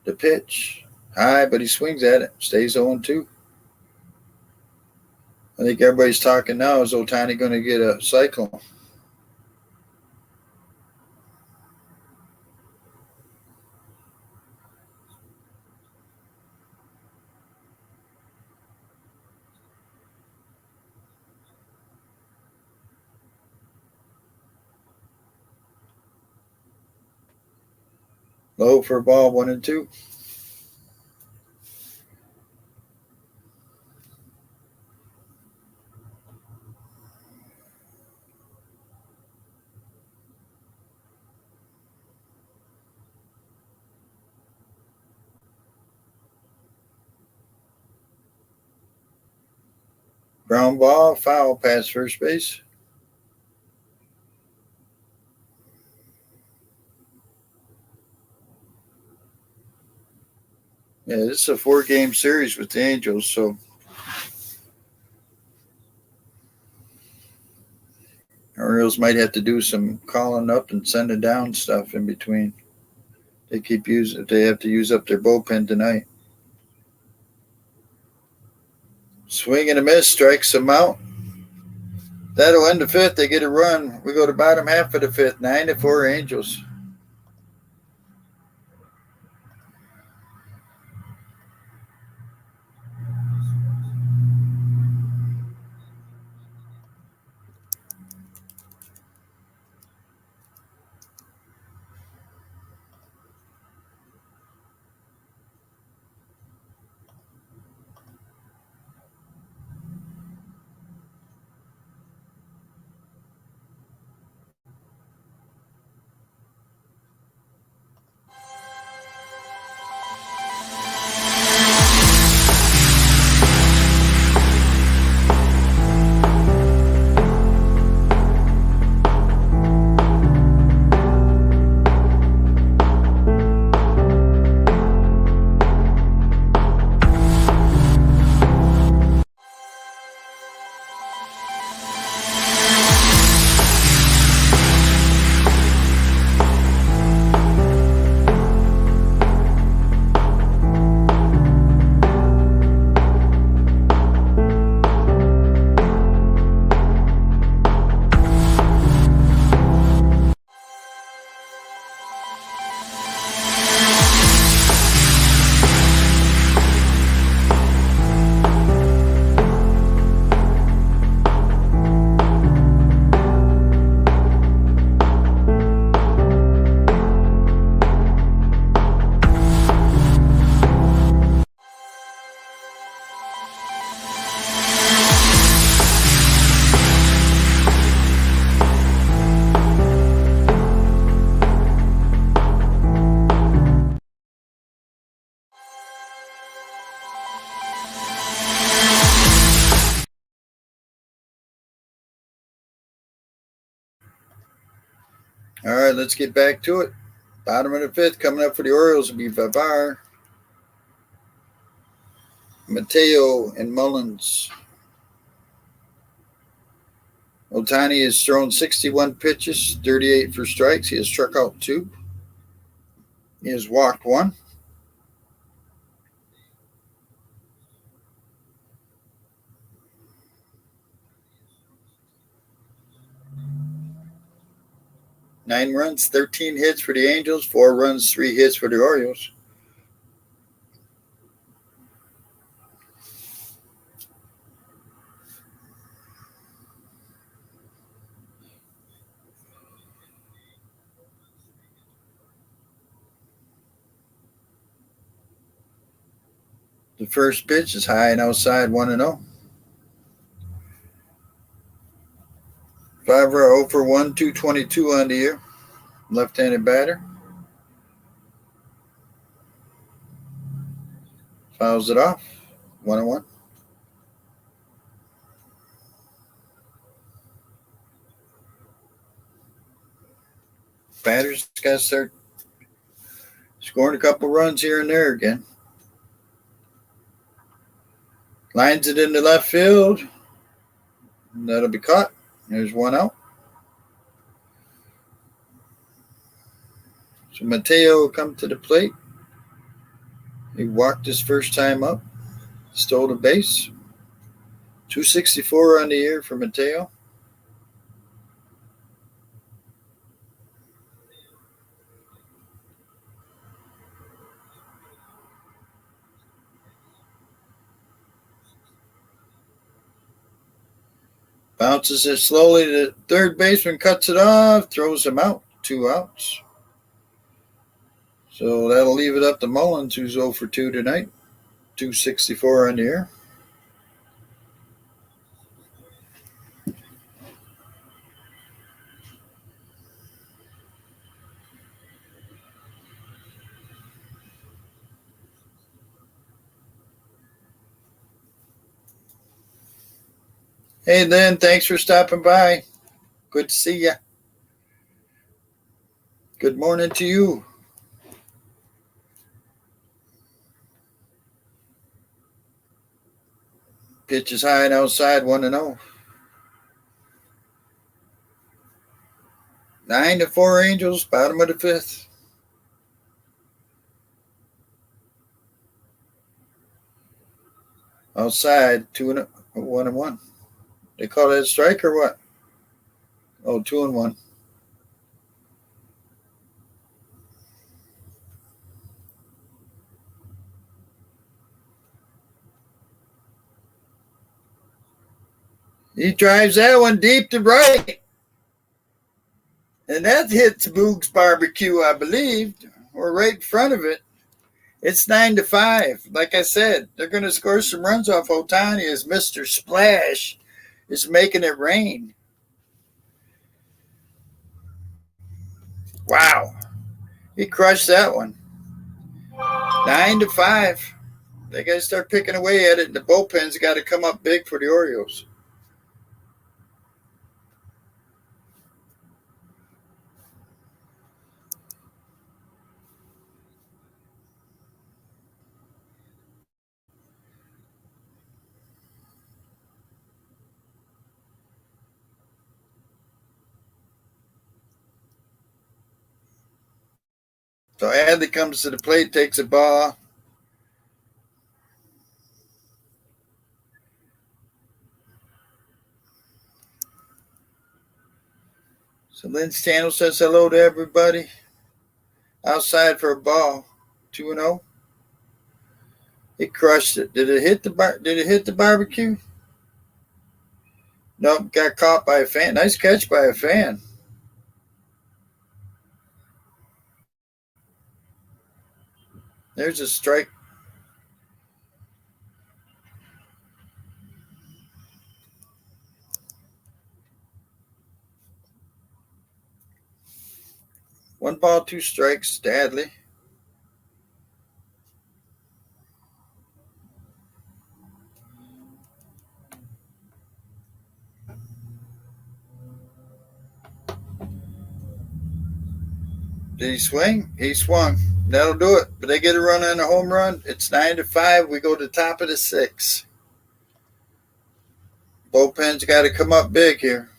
[SPEAKER 1] The pitch. High, but he swings at it. Stays 0-2. I think everybody's talking now. Is Ohtani going to get a cycle? Low for a ball, 1-2. Ground ball, foul past first base. Yeah, this is a 4-game series with the Angels, so Orioles might have to do some calling up and sending down stuff in between. They have to use up their bullpen tonight. Swing and a miss, strikes them out. That'll end the 5th. They get a run. We go to bottom half of the 5th, 9-4 Angels. All right, let's get back to it. Bottom of the fifth, coming up for the Orioles will be Bavar, Mateo, and Mullins. Ohtani has thrown 61 pitches, 38 for strikes. He has struck out 2. He has walked 1. Nine runs, 13 hits for the Angels, 4 runs, 3 hits for the Orioles. The first pitch is high and outside, 1-0. Favre 0 for 1, 222 on the year. Left-handed batter. Fouls it off, 1-1. Batters got to start scoring a couple runs here and there again. Lines it into left field. And that'll be caught. There's 1 out. So Mateo will come to the plate. He walked his first time up. Stole the base. 264 on the year for Mateo. Bounces it slowly. The third baseman cuts it off, throws him out. 2 outs. So that'll leave it up to Mullins, who's 0 for 2 tonight. 264 on the year. Hey, Lynn, thanks for stopping by. Good to see you. Good morning to you. Pitch is high and outside, 1-0. 9-4 Angels, bottom of the fifth. Outside, 1-1. They call that a strike or what? Oh, 2-1. He drives that one deep to right. And that hits Boog's Barbecue, I believe, or right in front of it. It's 9-5. Like I said, they're going to score some runs off Ohtani as Mr. Splash is making it rain. Wow. He crushed that one. 9-5. They got to start picking away at it, and the bullpen's got to come up big for the Orioles. So Adley comes to the plate, takes a ball. So Lynn Stanley says hello to everybody. Outside for a ball. 2-0. He crushed it. Did it hit the barbecue? Nope, got caught by a fan. Nice catch by a fan. There's a strike. One ball, 2 strikes to Adley. Did he swing? He swung. That'll do it. But they get a run on a home run. It's 9-5. We go to the top of the 6th. Bullpen's got to come up big here.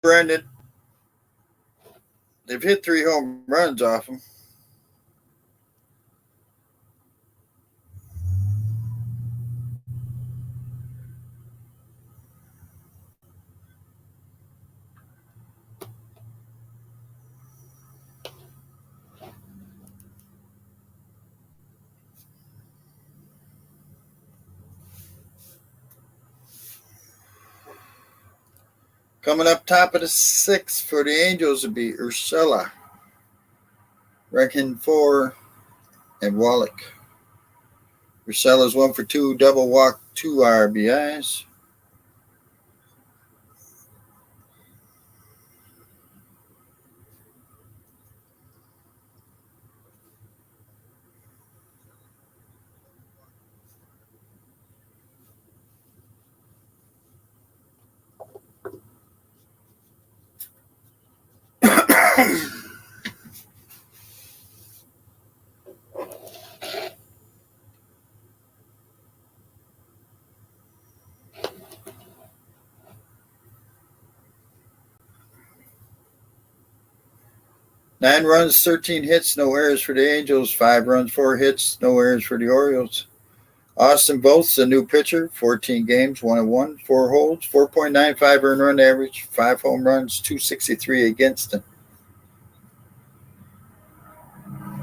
[SPEAKER 1] Brandon, they've hit 3 home runs off him. Coming up top of the 6th for the Angels would be Urshela, ranking 4, and Wallach. Urshela's 1 for 2, double walk, 2 RBIs. Nine runs, 13 hits, no errors for the Angels. 5 runs, 4 hits, no errors for the Orioles. Austin Voth's a new pitcher, 14 games, 1-1, 4 holds, 4.95 earned run average, 5 home runs, 263 against him.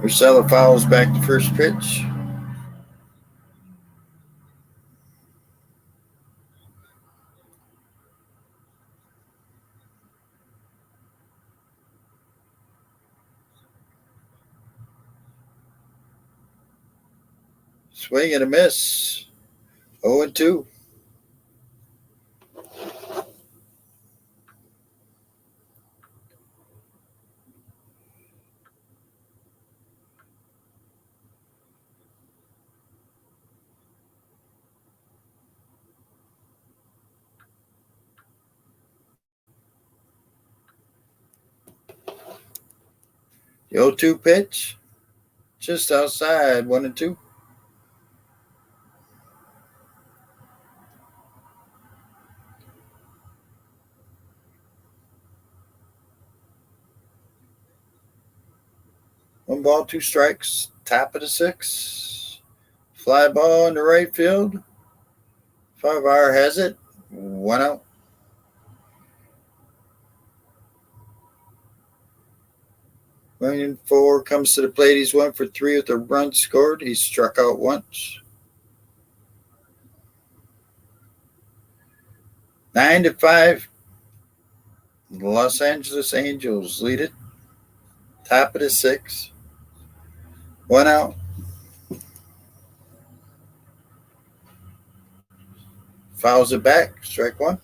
[SPEAKER 1] Urshela fouls back the first pitch. Swing and a miss. 0-2. The 0-2 pitch, just outside, 1-2. One ball, 2 strikes, top of the 6th. Fly ball in the right field. 5-hour has it, 1 out. Running 4 comes to the plate. He's 1 for 3 with a run scored. He's struck out once. 9-5. The Los Angeles Angels lead it. Top of the 6th. 1 out. Fouls it back. Strike 1.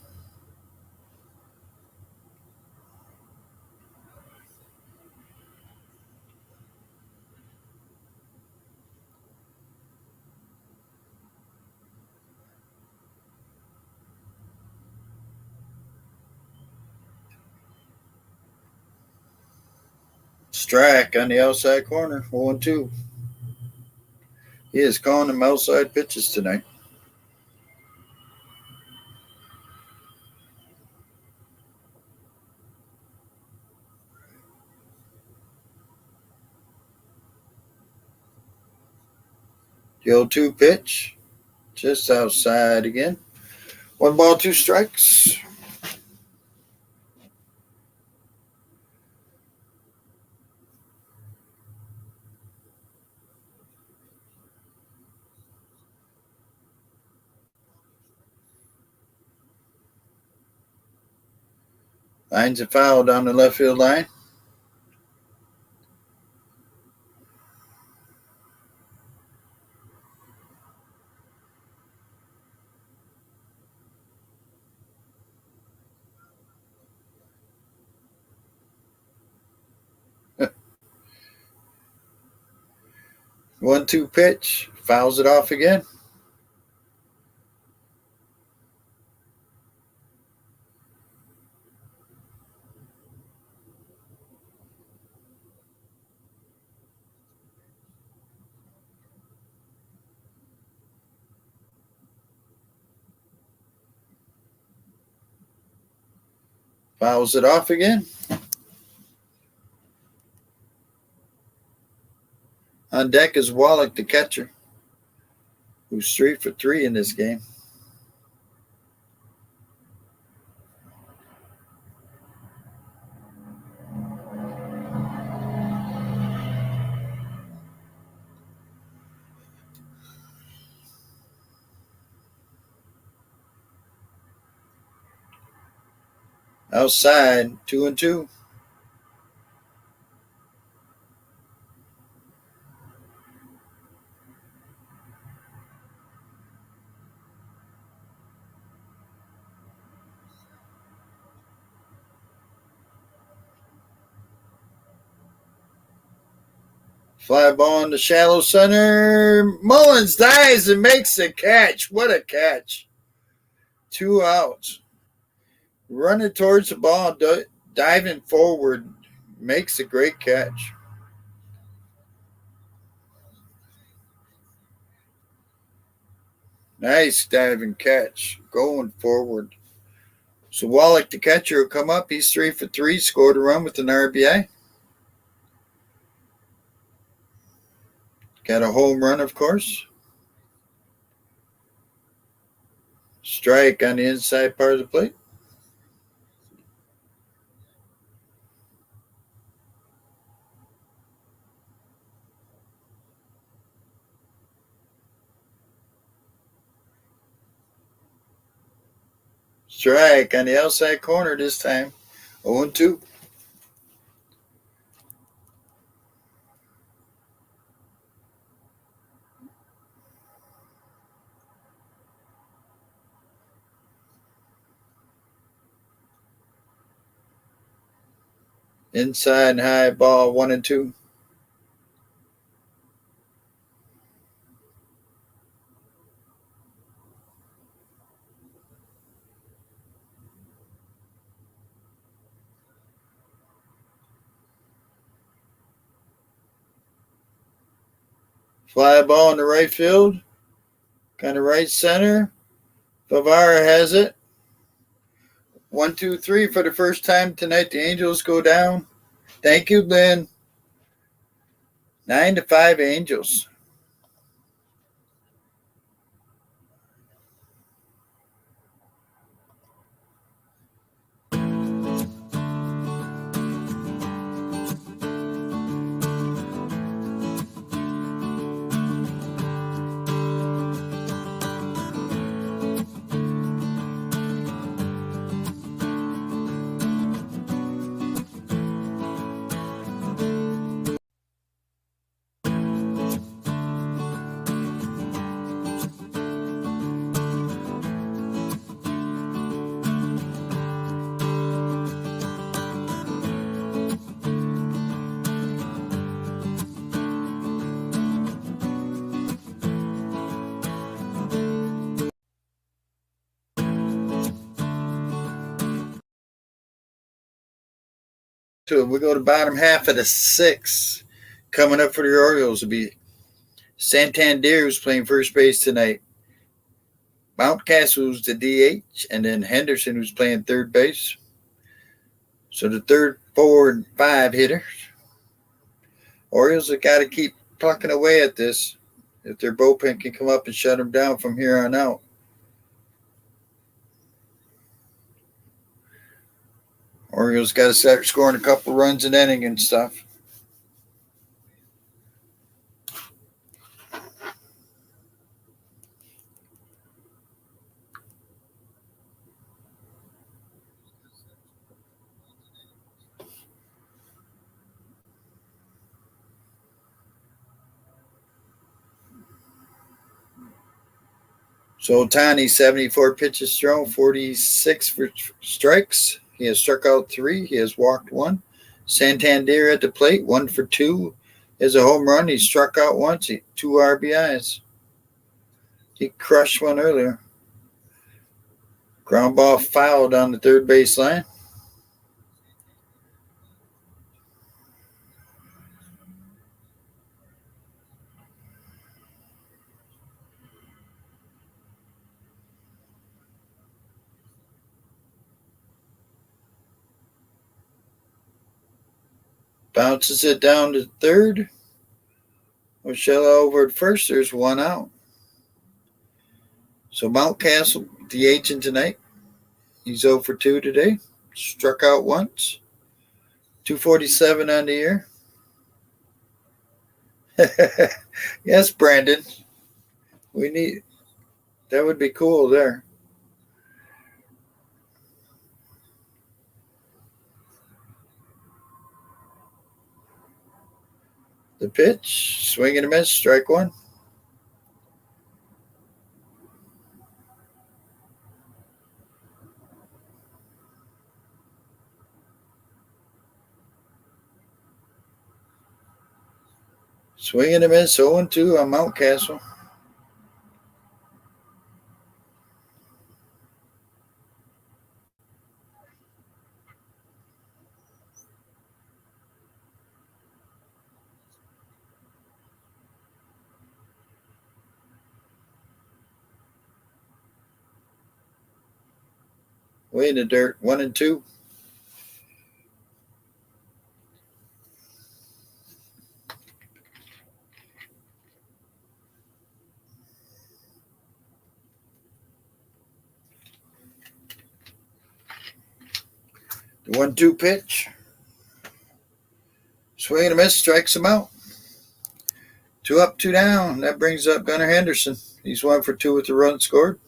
[SPEAKER 1] Strike on the outside corner. 0-2. He is calling them outside pitches tonight. The 0-2 pitch. Just outside again. 1 ball, 2 strikes. Lines a foul down the left field line. One-two pitch. Fouls it off again. Fouls it off again. On deck is Wallach, the catcher, who's 3 for 3 in this game. Outside, 2-2. Fly ball in the shallow center. Mullins dives and makes the catch. What a catch. 2 outs. Running towards the ball, diving forward, makes a great catch. Nice diving catch, going forward. So Wallach, the catcher, will come up. He's 3 for 3, scored a run with an RBI. Got a home run, of course. Strike on the inside part of the plate. Strike on the outside corner this time. 0-2. Inside and high ball, 1-2. Fly ball in the right field. Kind of right center. Favara has it. 1-2-3 for the first time tonight. The Angels go down. Thank you, Glenn. 9-5 Angels. We go to bottom half of the 6th. Coming up for the Orioles will be Santander, who's playing first base tonight. Mountcastle, who's the DH, and then Henderson, who's playing third base. So the 3rd, 4, and 5 hitters. Orioles have got to keep plucking away at this. if their bullpen can come up and shut them down from here on out. Orioles got to start scoring a couple runs an inning and stuff. So Ohtani, 74 pitches thrown, 46 for strikes. He has struck out 3. He has walked 1. Santander at the plate, 1 for 2. He has a home run. He struck out once. 2 RBIs. He crushed one earlier. Ground ball fouled on the third baseline. Bounces it down to third. Michelle over at first. There's 1 out. So Mountcastle, the agent tonight. He's 0 for 2 today. Struck out once. 247 on the year. Yes, Brandon. We need that would be cool there. The pitch, swing and a miss, strike 1. Swing and a miss, 0-2 on Mountcastle. Way in the dirt, 1-2. The 1-2 pitch. Swing and a miss, strikes him out. 2 up, 2 down. That brings up Gunnar Henderson. He's 1 for 2 with the run scored.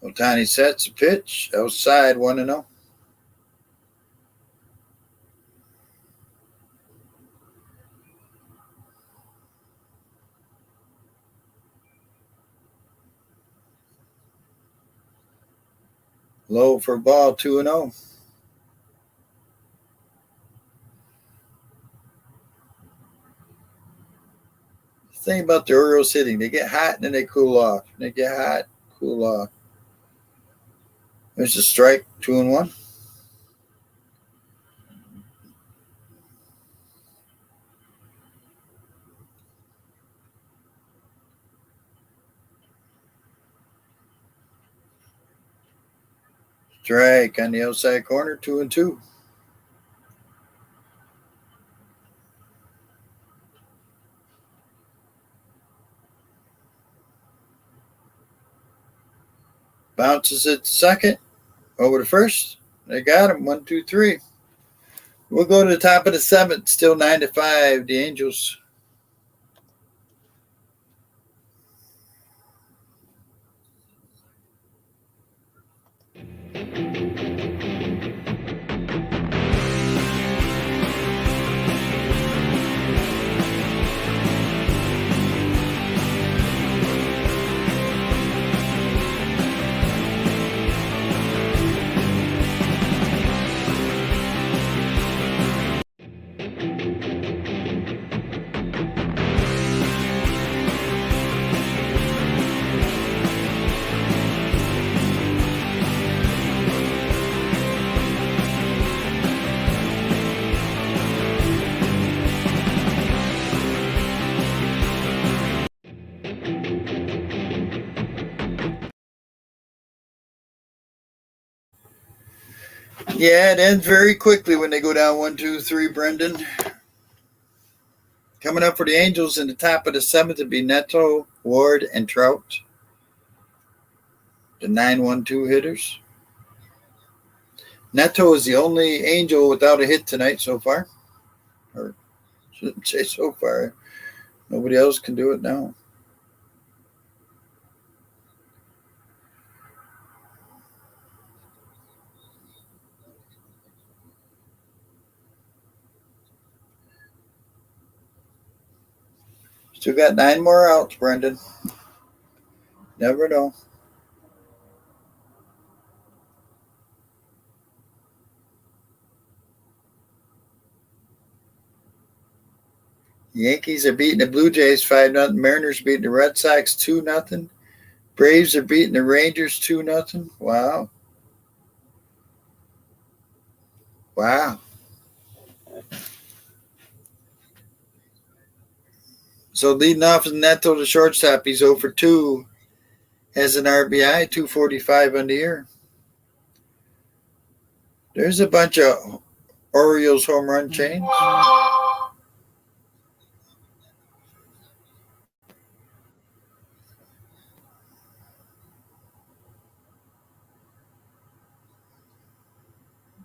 [SPEAKER 1] Ohtani sets a pitch. Outside, 1-0. Low for ball, 2-0. The thing about the Orioles hitting, they get hot and then they cool off. They get hot, cool off. There's a strike, 2-1. Strike on the outside corner, 2-2. Bounces it second. Over to first. They got him. 1-2-3. We'll go to the top of the 7th. Still 9-5. The Angels. Yeah, it ends very quickly when they go down 1-2-3, Brendan. Coming up for the Angels in the top of the seventh would be Neto, Ward, and Trout, the 9-1-2 hitters. Neto is the only Angel without a hit tonight so far. Or shouldn't say so far. Nobody else can do it now. Still got 9 more outs, Brendan. Never know. The Yankees are beating the Blue Jays 5-0. Mariners beating the Red Sox 2-0. Braves are beating the Rangers 2-0. Wow. Wow. So leading off is Neto, the shortstop. He's 0 for 2. Has an RBI, 245 on the year. There's a bunch of Orioles home run chains.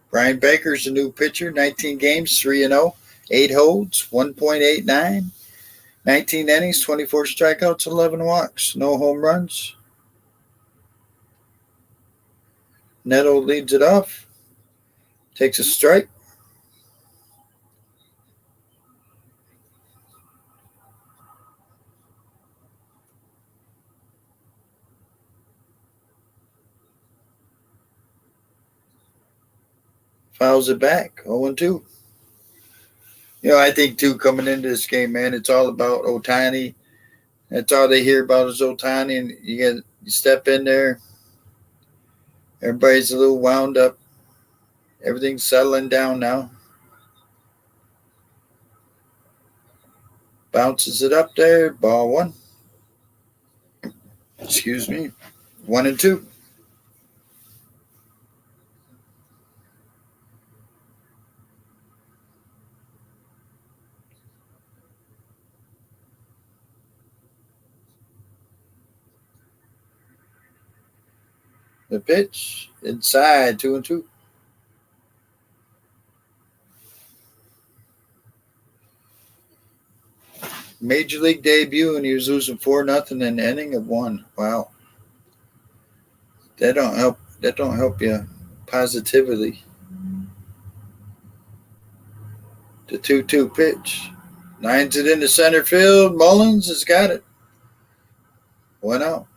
[SPEAKER 1] Brian Baker's the new pitcher, 19 games, 3-0, 8 holds, 1.89, 19 innings, 24 strikeouts, 11 walks, no home runs. Neto leads it off, takes a strike. Fouls it back, 0-2. I think, too, coming into this game, man, it's all about Ohtani. That's all they hear about is Ohtani, and you step in there. Everybody's a little wound up. Everything's settling down now. Bounces it up there. Ball 1. Excuse me. 1-2. The pitch inside 2-2. Major league debut, and he was losing 4-0 in an inning of 1. Wow, that don't help. That don't help you positively. The 2-2 pitch lines it into center field. Mullins has got it. 1 out.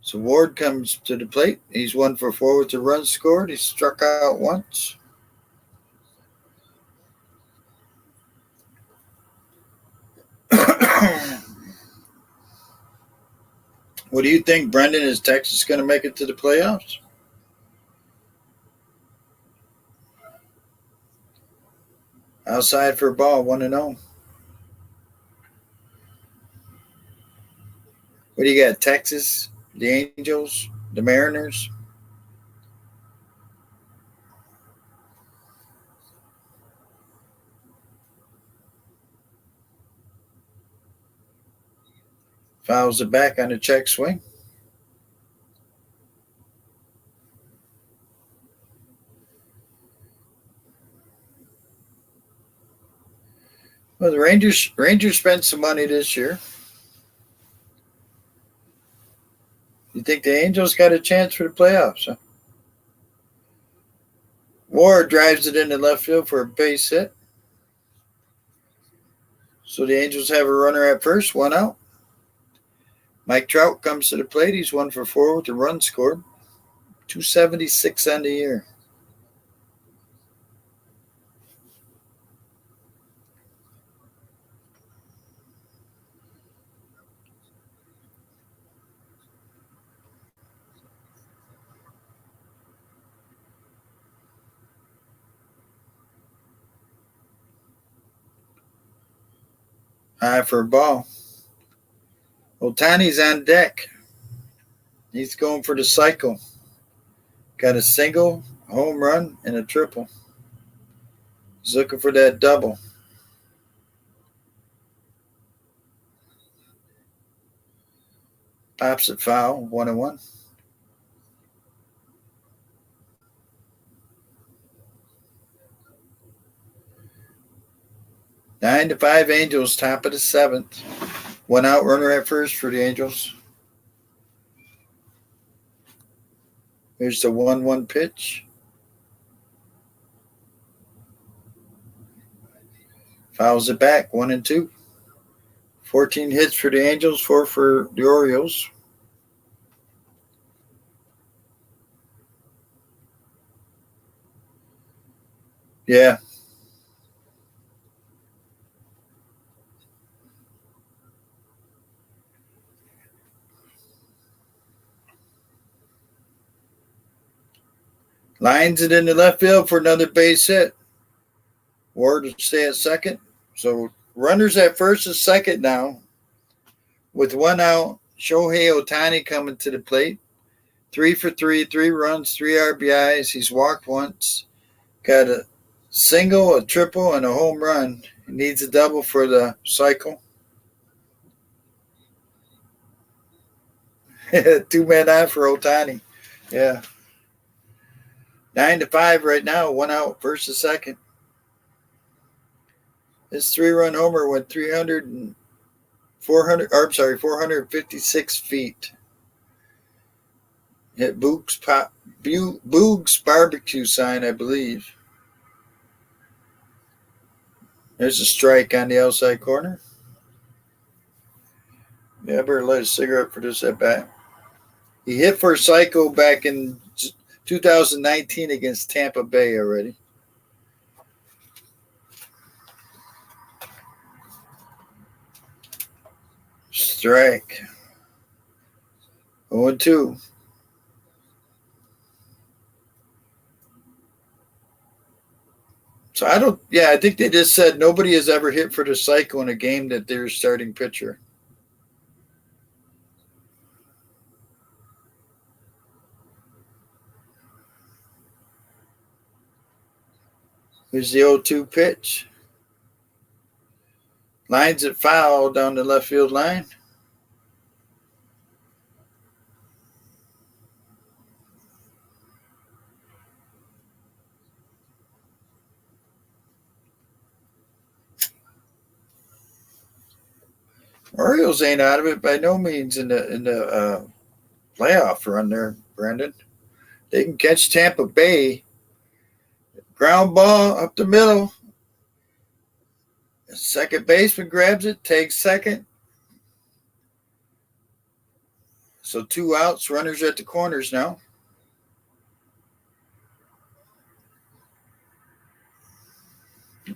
[SPEAKER 1] So Ward comes to the plate. He's 1 for 4 with the run scored. He struck out once. What do you think, Brendan? Is Texas going to make it to the playoffs? Outside for a ball, 1-0. What do you got? Texas, the Angels, the Mariners. Fouls it back on a check swing. Well, the Rangers spent some money this year. You think the Angels got a chance for the playoffs? Huh? Ward drives it into left field for a base hit. So the Angels have a runner at first, 1 out. Mike Trout comes to the plate. He's 1 for 4 with a run scored. 276 on the year. High for a ball. Ohtani's on deck. He's going for the cycle. Got a single, home run, and a triple. He's looking for that double. Pops it foul, 1-1. 9-5 Angels, top of the seventh. One out, runner at first for the Angels. Here's the 1-1 pitch. Fouls it back, 1-2. 14 hits for the Angels, 4 for the Orioles. Yeah. Lines it into left field for another base hit. Ward will stay at second. So runners at first and second now. With one out, Shohei Ohtani coming to the plate. 3 for 3, 3 runs, 3 RBIs. He's walked once. Got a single, a triple, and a home run. He needs a double for the cycle. 2-man out for Ohtani. Yeah. 9-5 right now. One out, first and second. This 3-run homer went 456 feet. Hit Boog's barbecue sign, I believe. There's a strike on the outside corner. Yeah, I better light a cigarette for this at bat. He hit for Psycho back in 2019 against Tampa Bay already. Strike. 0-2. So I think they just said nobody has ever hit for the Psycho in a game that they're starting pitcher. Here's the 0-2 pitch. Lines it foul down the left field line. Orioles ain't out of it by no means in the playoff run there, Brandon. They can catch Tampa Bay. Ground ball up the middle. Second baseman grabs it, takes second. So 2 outs, runners at the corners now.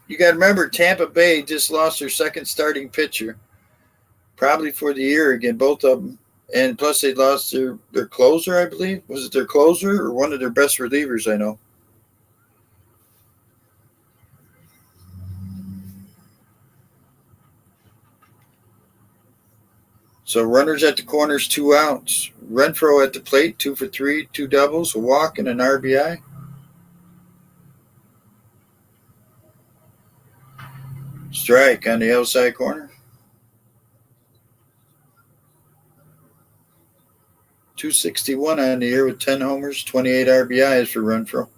[SPEAKER 1] You got to remember, Tampa Bay just lost their second starting pitcher, probably for the year again, both of them. And plus they lost their closer, I believe. Was it their closer or one of their best relievers, I know? So runners at the corners, 2 outs. Renfroe at the plate, 2 for 3, 2 doubles, a walk, and an RBI. Strike on the outside corner. 261 on the year with 10 homers, 28 RBIs for Renfroe.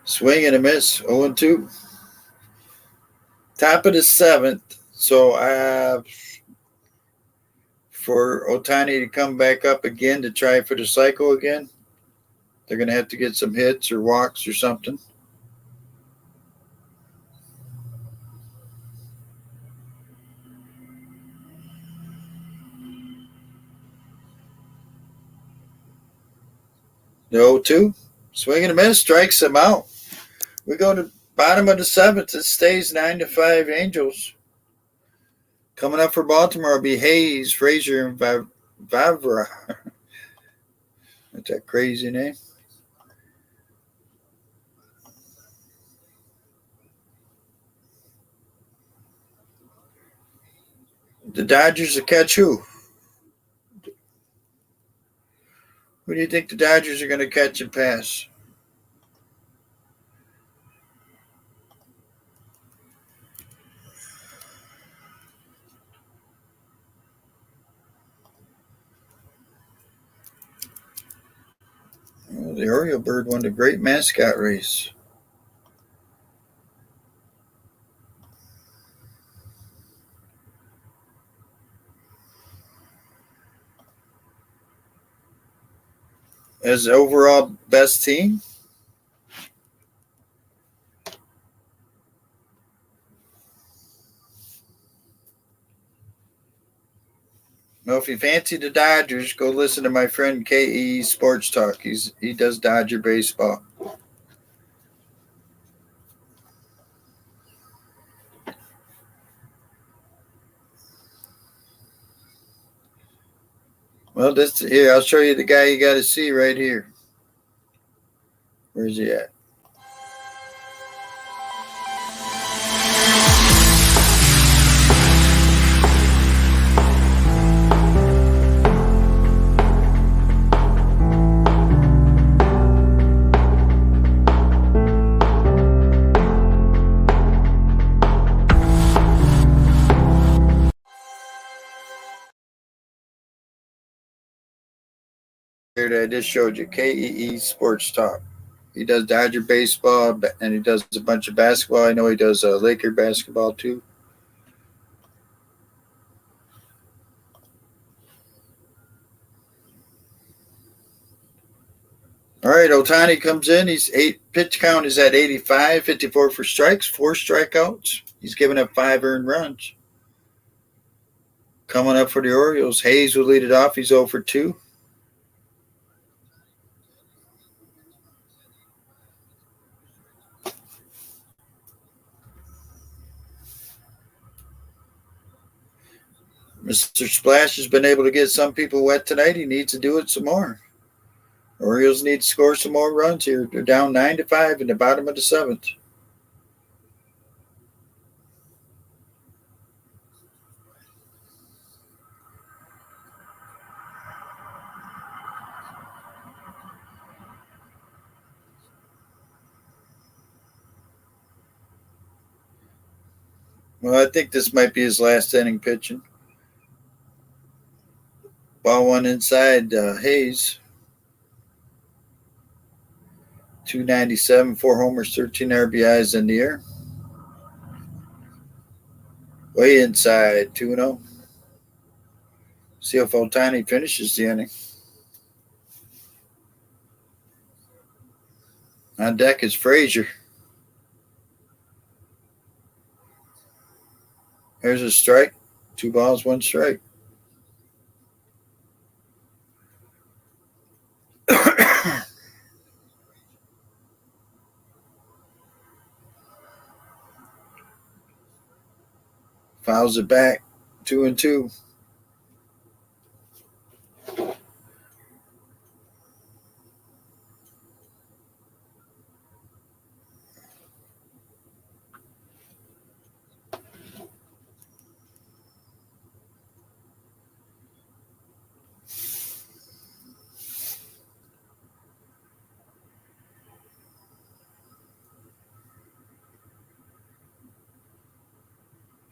[SPEAKER 1] Swing and a miss, 0-2. Top of the seventh. So for Ohtani to come back up again to try for the cycle again, they're going to have to get some hits or walks or something. The 0-2. Swing and a miss, strikes him out. We go to bottom of the seventh. It stays 9-5 Angels. Coming up for Baltimore will be Hayes, Frazier, and Vavra. That's that crazy name. The Dodgers will catch who? Who do you think the Dodgers are going to catch and pass? Well, the Oriole bird won the great mascot race. As the overall best team? Well, if you fancy the Dodgers, go listen to my friend KE Sports Talk. He does Dodger baseball. Well, this here, I'll show you the guy you got to see right here. Where's he at? That I just showed you, KEE Sports Talk. He does Dodger baseball and he does a bunch of basketball. I know he does Laker basketball too. All right, Ohtani comes in. He's pitch count is at 85, 54 for strikes, 4 strikeouts. He's given up 5 earned runs. Coming up for the Orioles, Hayes will lead it off. He's 0 for 2. Mr. Splash has been able to get some people wet tonight. He needs to do it some more. Orioles need to score some more runs here. They're down 9-5 in the bottom of the 7th. Well, I think this might be his last inning pitching. Ball one inside Hayes. 297, 4 homers, 13 RBIs in the year. Way inside, 2-0. See if Ohtani finishes the inning. On deck is Frazier. There's a strike. 2 balls, 1 strike. Fouls it back. 2-2.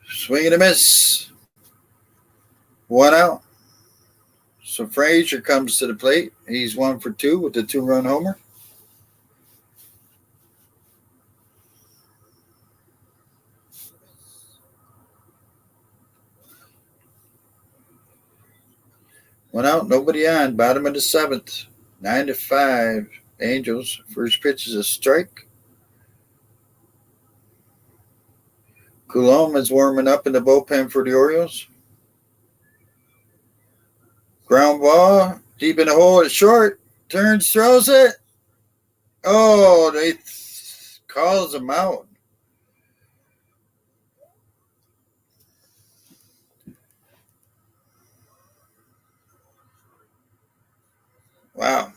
[SPEAKER 1] Swing and a miss. 1 out. So Frazier comes to the plate. He's 1 for 2 with the 2-run homer. One out, nobody on. Bottom of the 7th. 9-5. Angels. First pitch is a strike. Coulombe is warming up in the bullpen for the Orioles. Ground ball. Deep in the hole. It's short. Turns, throws it. Oh, they calls him out. Wow.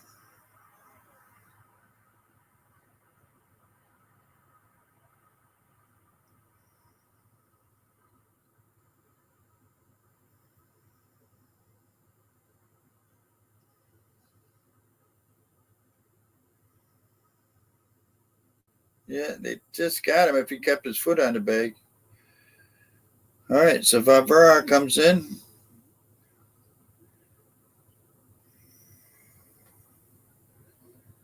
[SPEAKER 1] Yeah, they just got him if he kept his foot on the bag. All right, so Favara comes in.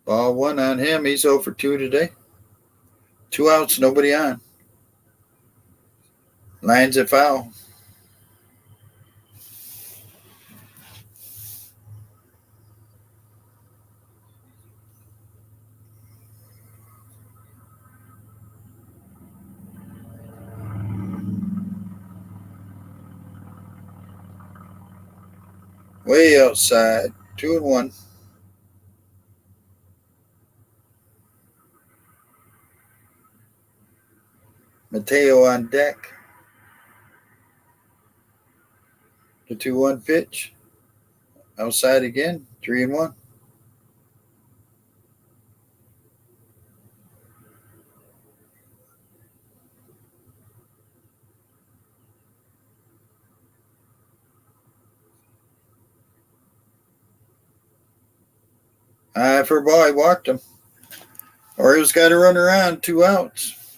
[SPEAKER 1] Ball one on him. He's 0 for 2 today. 2 outs, nobody on. Lines a foul. Way outside. 2-1. Mateo on deck. The 2-1 pitch. Outside again. 3-1. For a ball, he walked him. Orioles got to run around. 2 outs.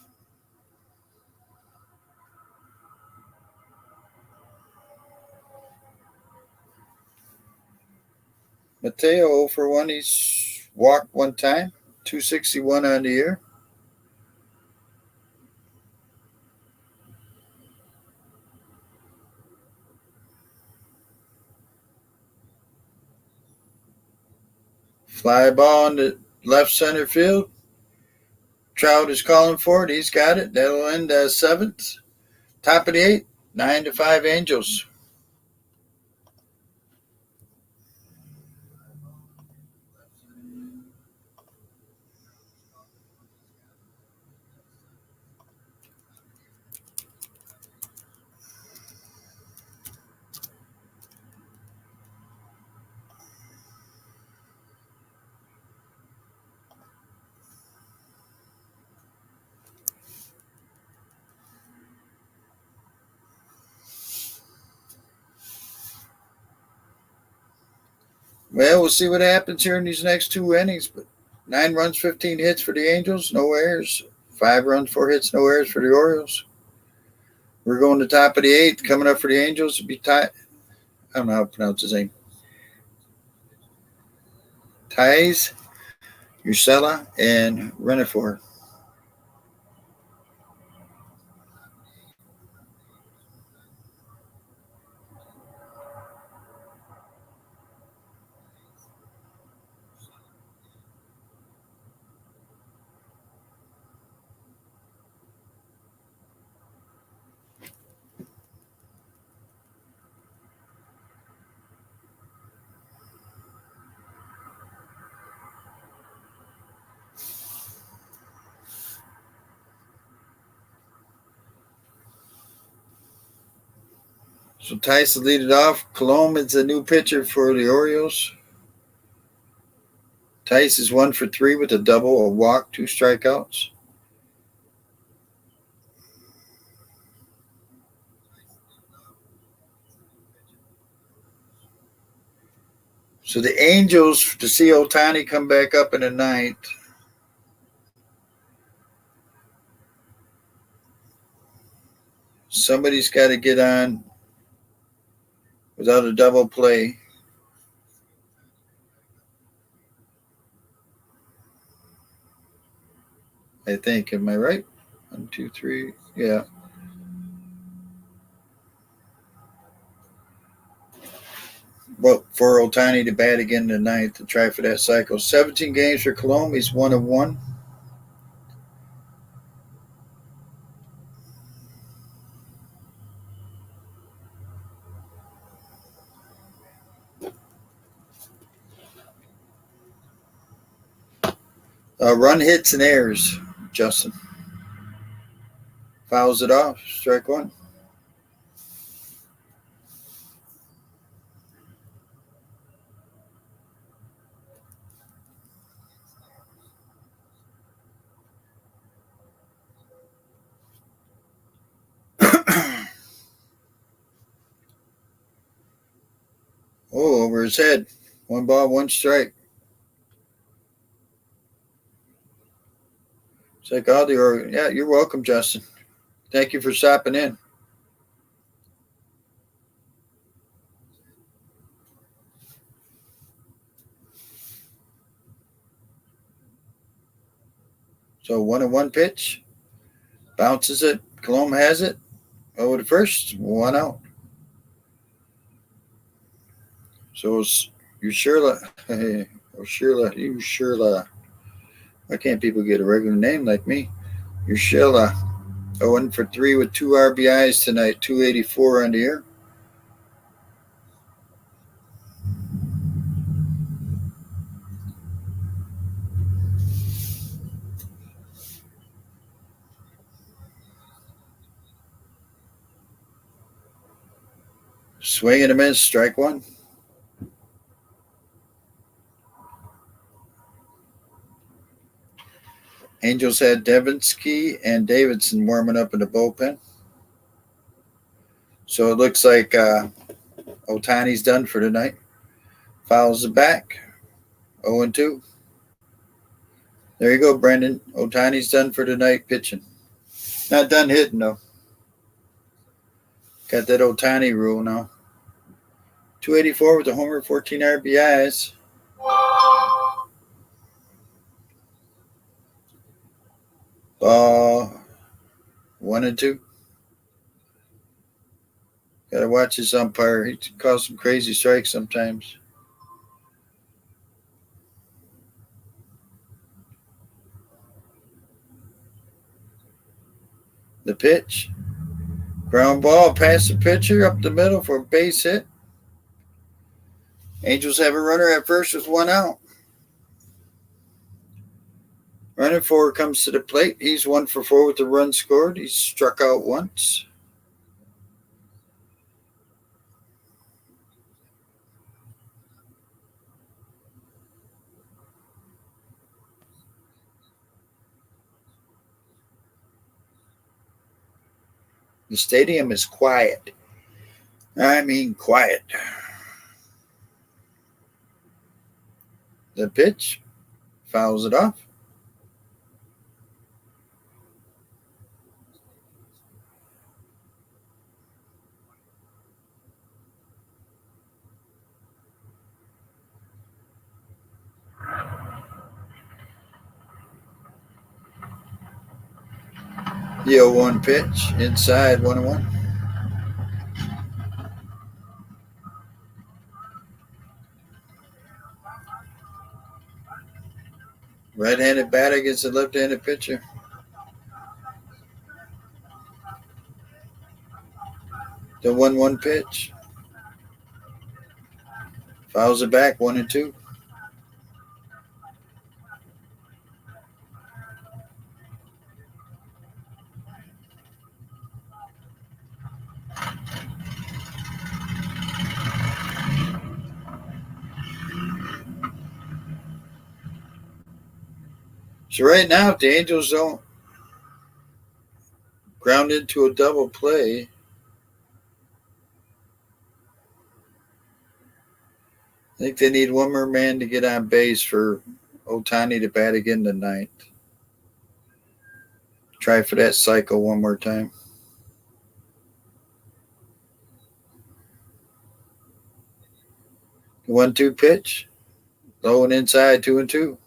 [SPEAKER 1] Mateo 0 for 1. He's walked 1 time. 261 on the year. Fly ball in the left center field. Trout is calling for it. He's got it. That'll end 7th. Top of the 8th. 9-5 Angels. Well, we'll see what happens here in these next 2 innings. But 9 runs, 15 hits for the Angels, no errors. 5 runs, 4 hits, no errors for the Orioles. We're going to top of the 8th. Coming up for the Angels will be I don't know how to pronounce his name. Thais, Urshela, and Renifor. So Thais will lead it off. Colomb is a new pitcher for the Orioles. Thais is 1 for 3 with a double, a walk, 2 strikeouts. So the Angels, to see Ohtani come back up in the 9th. Somebody's got to get on without a double play. I think. Am I right? 1, 2, 3. Yeah. Well, for Ohtani to bat again in the 9th to try for that cycle. 17 games for Colomb. He's 1 of 1. Run hits and errors, Justin. Fouls it off. Strike 1. Oh, over his head. 1 ball, 1 strike. It's like all the Orioles. Yeah, you're welcome, Justin. Thank you for stopping in. So 1-1 pitch. Bounces it. Colomb has it. Over the first. 1 out. So it's Ushirla. Hey, Ushirla. Why can't people get a regular name like me? Ushirla. 0 for 3 with 2 RBIs tonight. 284 on the year. Swing and a miss. Strike 1. Angels had Devinsky and Davidson warming up in the bullpen. So it looks like Ohtani's done for tonight. Fouls it back. 0-2. There you go, Brendan. Ohtani's done for tonight pitching. Not done hitting, though. Got that Ohtani rule now. 284 with a homer, 14 RBIs. Ball 1-2. Gotta watch his umpire. He calls some crazy strikes sometimes. The pitch. Ground ball past the pitcher up the middle for a base hit. Angels have a runner at first with 1 out. Running forward comes to the plate. He's 1 for 4 with the run scored. He's struck out once. The stadium is quiet. I mean quiet. The pitch. Fouls it off. The 0-1 pitch. Inside 1-1. Right-handed batter against a left-handed pitcher. The 1-1 pitch. Fouls it back 1-2. So right now, if the Angels don't ground into a double play, I think they need one more man to get on base for Ohtani to bat again tonight. Try for that cycle one more time. The 1-2 pitch. Low and inside 2-2.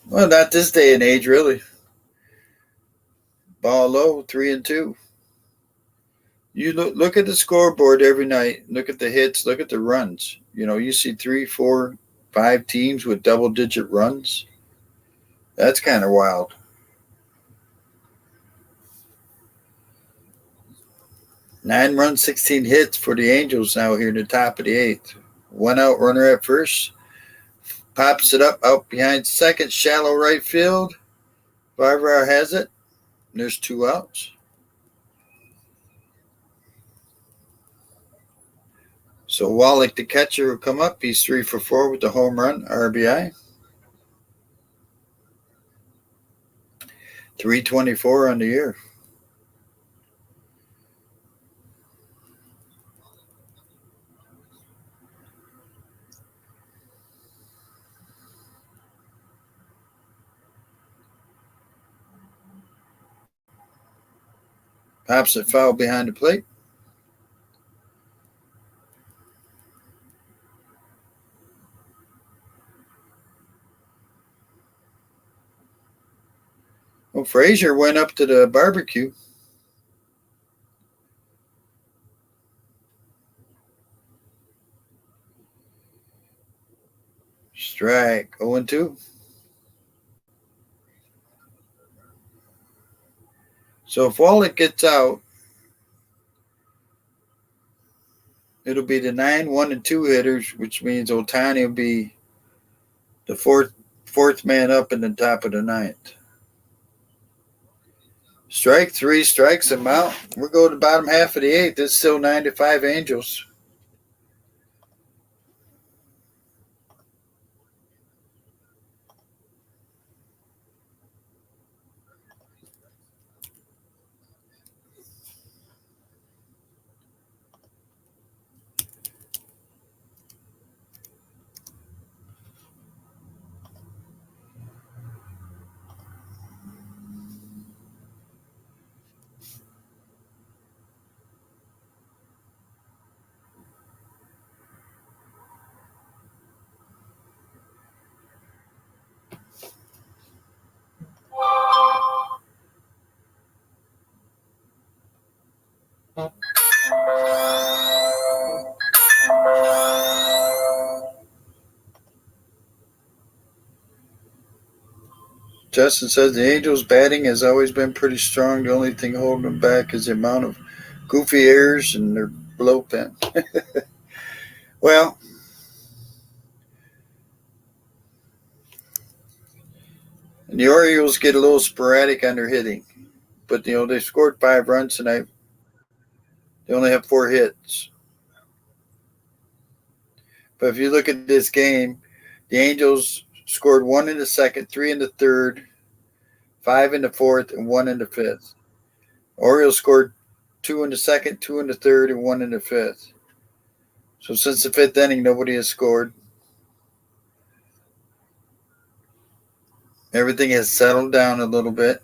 [SPEAKER 1] Well, not this day and age, really. Ball low, 3-2. You look at the scoreboard every night. Look at the hits. Look at the runs. You see 3, 4, 5 teams with double-digit runs. That's kind of wild. Nine runs, 16 hits for the Angels now here in the top of the 8th. 1 out runner at first. Pops it up out behind second, shallow right field. Barber has it. There's 2 outs. So Wallach, the catcher, will come up. He's 3 for 4 with the home run, RBI. 324 on the year. Pops it foul behind the plate. Well, Frazier went up to the barbecue. Strike. 0-2. So if Wallach gets out, it'll be the 9, 1, and 2 hitters, which means Ohtani will be the fourth man up in the top of the ninth. Strike 3, strikes him out. We're going to the bottom half of the eighth. It's still 9-5 Angels. Justin says the Angels' batting has always been pretty strong. The only thing holding them back is the amount of goofy errors in their bullpen. Well, and the Orioles get a little sporadic on their hitting. But, they scored 5 runs tonight. They only have 4 hits. But if you look at this game, the Angels scored 1 in the second, 3 in the third, 5 in the fourth, and 1 in the fifth. Orioles scored 2 in the second, 2 in the third, and 1 in the fifth. So since the 5th inning, nobody has scored. Everything has settled down a little bit.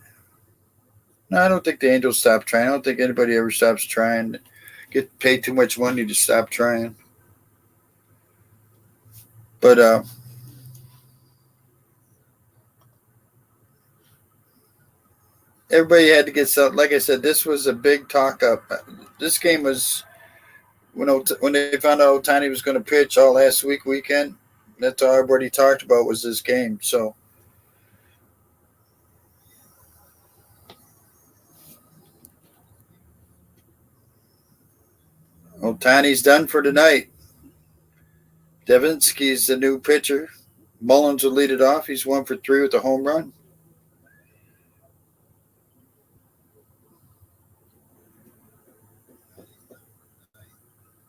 [SPEAKER 1] No, I don't think the Angels stop trying. I don't think anybody ever stops trying. Get paid too much money to stop trying. But everybody had to get something. Like I said, this was a big talk up. This game was when they found out Ohtani was going to pitch all last weekend. That's all everybody talked about was this game. So Ohtani's done for tonight. Devinsky's the new pitcher. Mullins will lead it off. He's 1 for 3 with a home run.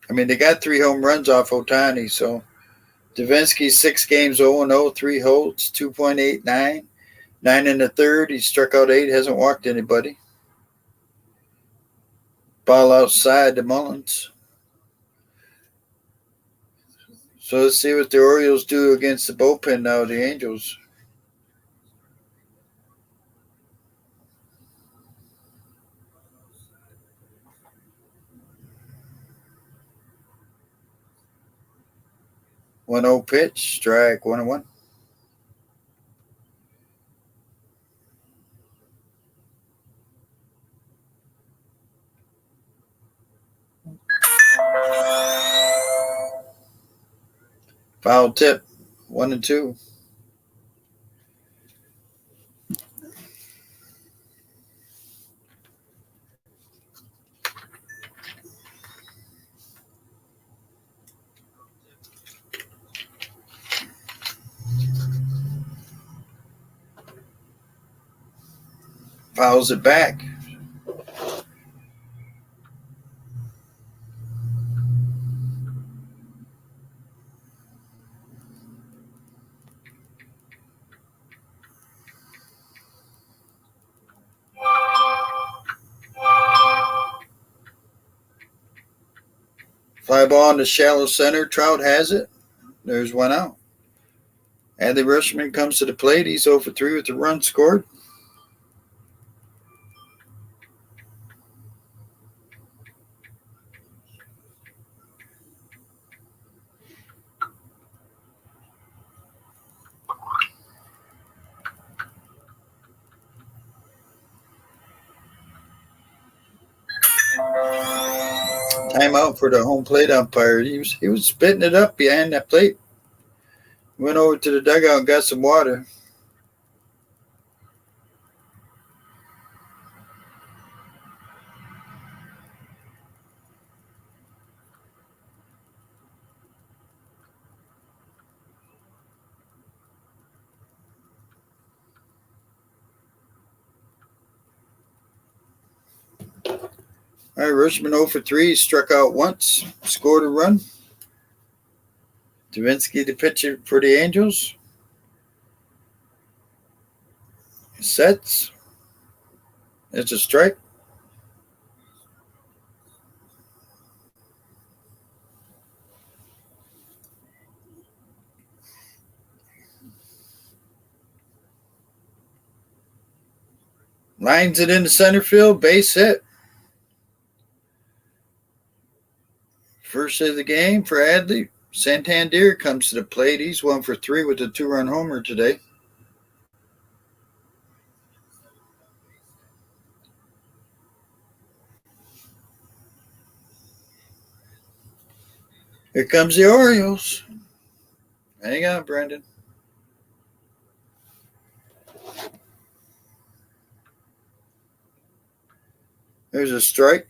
[SPEAKER 1] I mean, they got 3 home runs off Ohtani. So Devinsky 6 games 0-0, 3 holds, 2.89, 9 in the third. He struck out 8, hasn't walked anybody. Ball outside to Mullins. So let's see what the Orioles do against the bullpen now, the Angels. One 0 pitch, strike 1-1. Foul tip, 1-2. Fouls it back. Fly ball in the shallow center. Trout has it. There's one out. Adley Rutschman comes to the plate. He's 0 for 3 with the run scored. Timeout for the home plate umpire. He was spitting it up behind that plate. Went over to the dugout and got some water. All right, Rutschman 0 for 3. Struck out once. Scored a run. Davinsky the pitcher for the Angels. Sets. It's a strike. Lines it into center field. Base hit. First of the game for Adley. Santander comes to the plate. He's 1 for 3 with a 2-run homer today. Here comes the Orioles. Hang on, Brendan. There's a strike.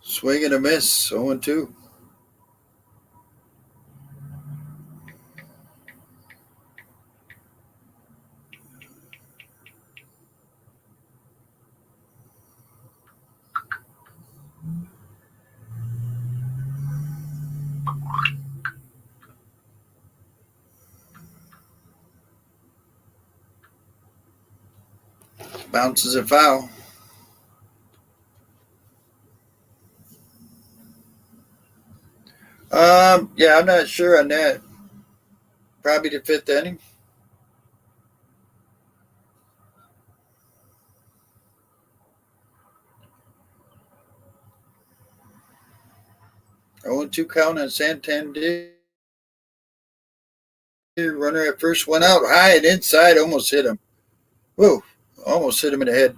[SPEAKER 1] Swing and a miss. 0-2. Bounces a foul. Yeah, I'm not sure on that. Probably the 5th inning. Oh, 2 count on Santander. Runner at first went out high and inside, almost hit him. Whoa, almost hit him in the head.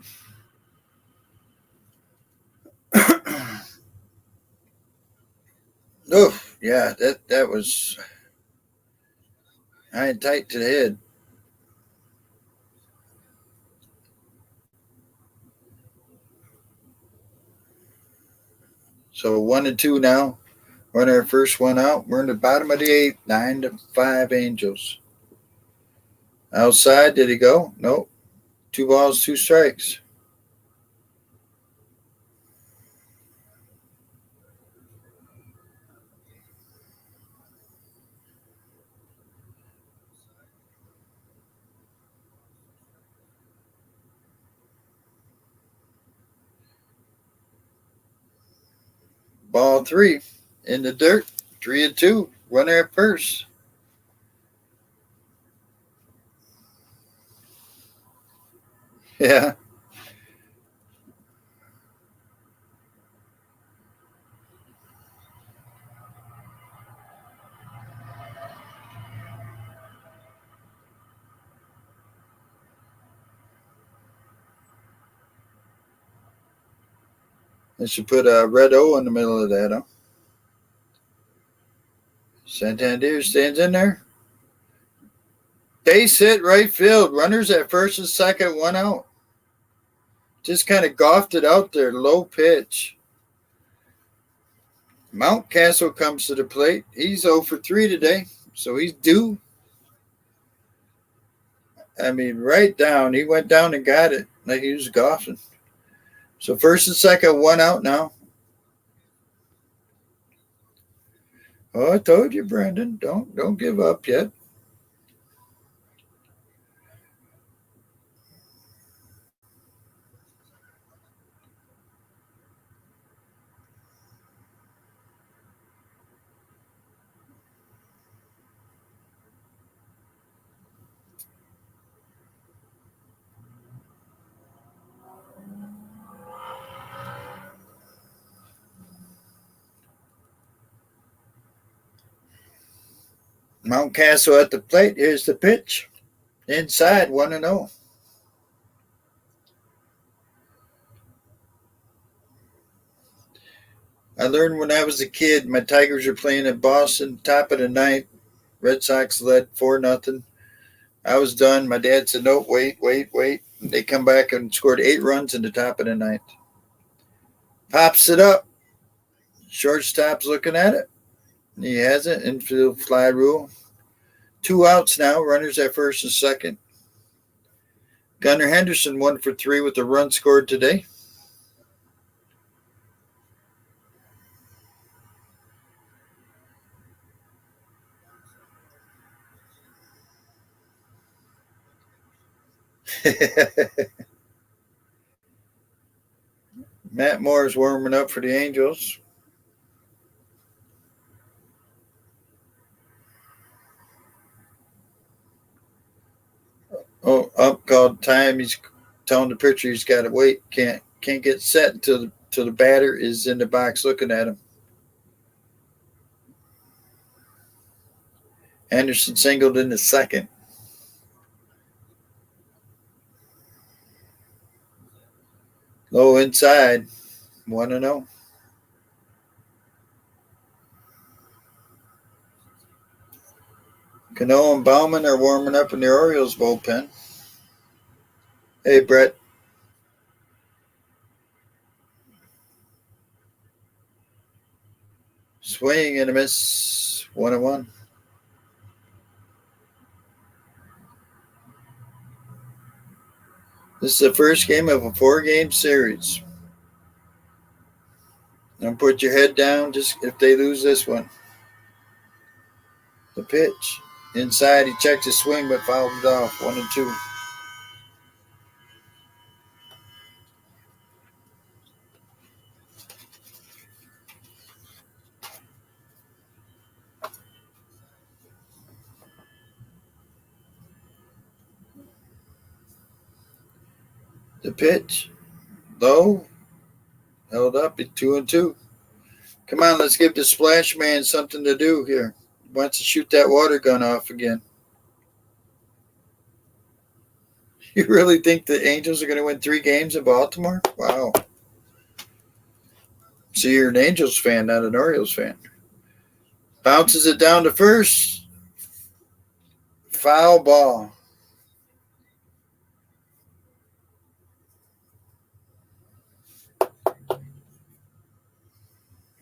[SPEAKER 1] Oh, yeah, that was high and tight to the head. So 1-2 now. Runner at first went out. We're in the bottom of the 8th. 9-5 Angels. Outside, did he go? Nope. 2 balls, 2 strikes. Ball 3 in the dirt. 3-2. Runner at first. Yeah. They should put a red O in the middle of that, huh? Santander stands in there. Base hit right field. Runners at first and second, 1 out. Just kind of golfed it out there. Low pitch. Mountcastle comes to the plate. He's 0 for 3 today, so he's due. I mean, right down. He went down and got it like he was golfing. So first and second, 1 out now. Oh, I told you, Brandon. Don't give up yet. Mountcastle at the plate. Here's the pitch. Inside, 1-0. I learned when I was a kid. My Tigers were playing at Boston, top of the ninth. Red Sox led 4-0. I was done. My dad said, "No, wait, wait, wait." They come back and scored 8 runs in the top of the ninth. Pops it up. Shortstop's looking at it. He has it. Infield fly rule. 2 outs now. Runners at first and second. Gunnar Henderson 1 for 3 with a run scored today. Matt Moore is warming up for the Angels. Oh, up called time. He's telling the pitcher he's got to wait. Can't get set until the batter is in the box looking at him. Anderson singled in the second. Low inside. 1-0. Cano and Bauman are warming up in the Orioles bullpen. Hey, Brett. Swing and a miss. 1-1. This is the first game of a 4-game series. Don't put your head down just if they lose this one. The pitch. Inside, he checked his swing but fouled it off. 1-2. The pitch. Low. Held up at 2-2. Come on, let's give the splash man something to do here. He wants to shoot that water gun off again. You really think the Angels are going to win 3 games in Baltimore? Wow. So you're an Angels fan, not an Orioles fan. Bounces it down to first. Foul ball.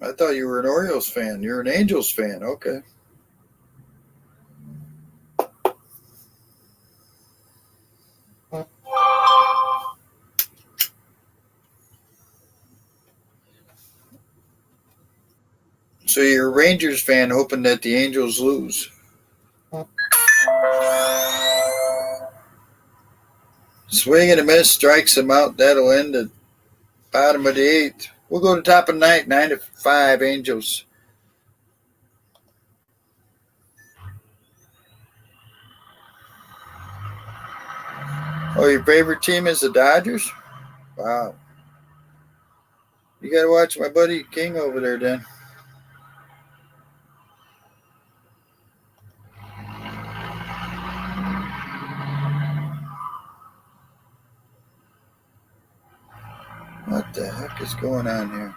[SPEAKER 1] I thought you were an Orioles fan. You're an Angels fan. Okay. So you're a Rangers fan hoping that the Angels lose. Swing and a miss, strikes him out. That'll end the bottom of the 8th. We'll go to top of the ninth, 9-5 Angels. Oh, your favorite team is the Dodgers? Wow. You got to watch my buddy King over there then. What the heck is going on here?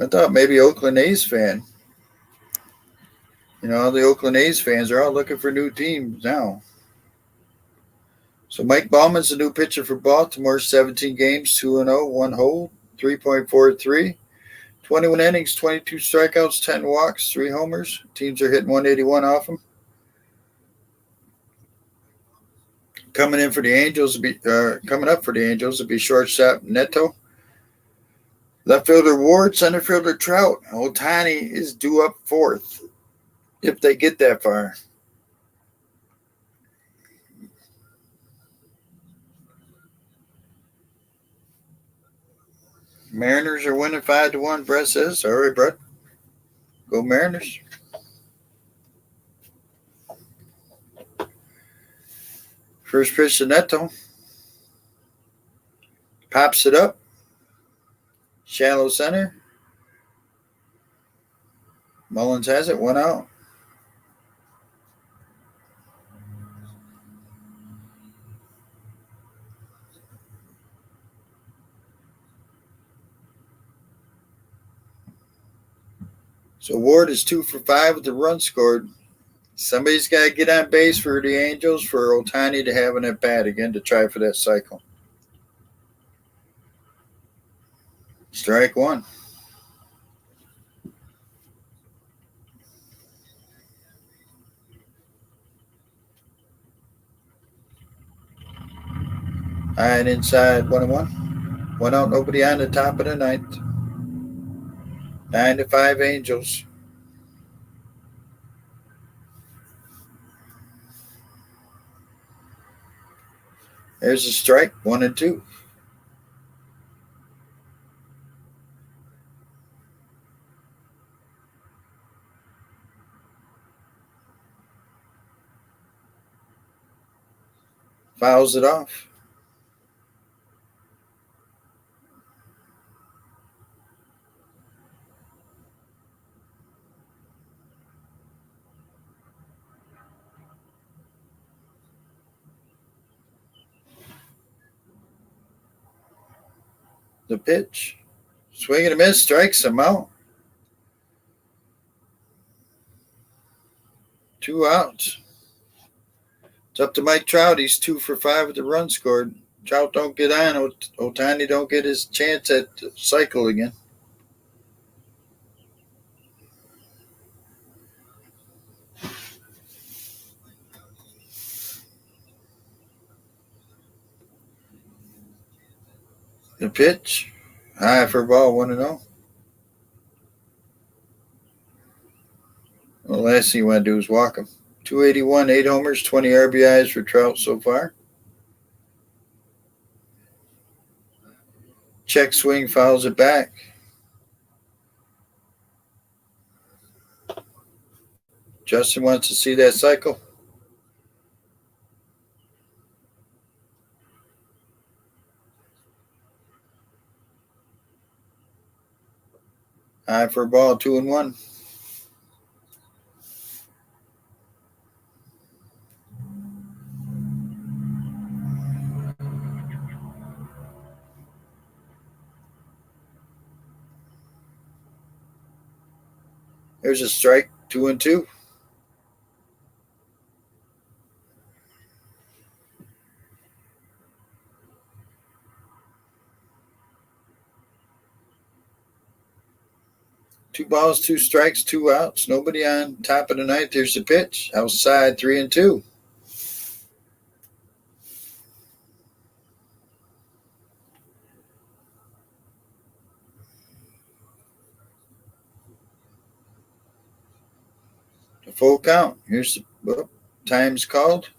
[SPEAKER 1] I thought maybe Oakland A's fan. All the Oakland A's fans are all looking for new teams now. So Mike Bauman's the new pitcher for Baltimore. 17 games, 2-0, 1 hold, 3.43. 21 innings, 22 strikeouts, 10 walks, 3 homers. Teams are hitting 181 off him. Coming up for the Angels will be shortstop Neto. Left fielder Ward, center fielder Trout. Ohtani is due up fourth if they get that far. Mariners are winning 5-1. Brett says, "All right, Brett, go Mariners." First pitch to Neto. Pops it up. Shallow center. Mullins has it. 1 out. So Ward is 2 for 5 with the run scored. Somebody's got to get on base for the Angels for Ohtani to have an at bat again to try for that cycle. Strike 1. All right, inside 1-1. 1 out, nobody on the top of the ninth. 9-5 Angels. There's a strike, 1-2. Fouls it off. The pitch. Swing and a miss, strikes him out. 2 outs. It's up to Mike Trout. He's 2 for 5 with the run scored. Trout don't get on. Ohtani don't get his chance at the cycle again. The pitch. High for a ball, 1-0. The last thing you want to do is walk him. 281, 8 homers, 20 RBIs for Trout so far. Check swing, fouls it back. Justin wants to see that cycle. High for a ball, 2-1. There's a strike, 2-2. Two balls, 2 strikes, 2 outs. Nobody on. Top of the ninth. There's the pitch. Outside, 3-2. The full count. Here's the time's called.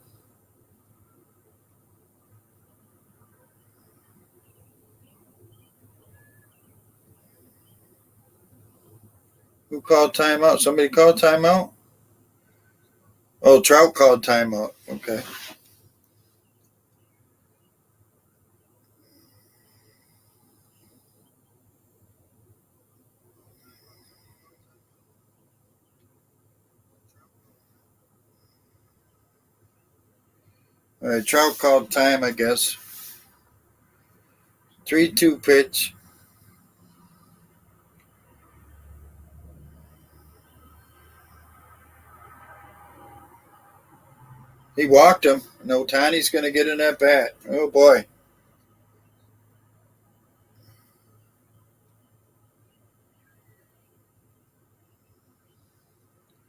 [SPEAKER 1] Who called timeout? Somebody called timeout? Oh, Trout called timeout. Okay. All right, Trout called time, I guess. 3-2 pitch. He walked him. And Ohtani's going to get in that bat. Oh, boy.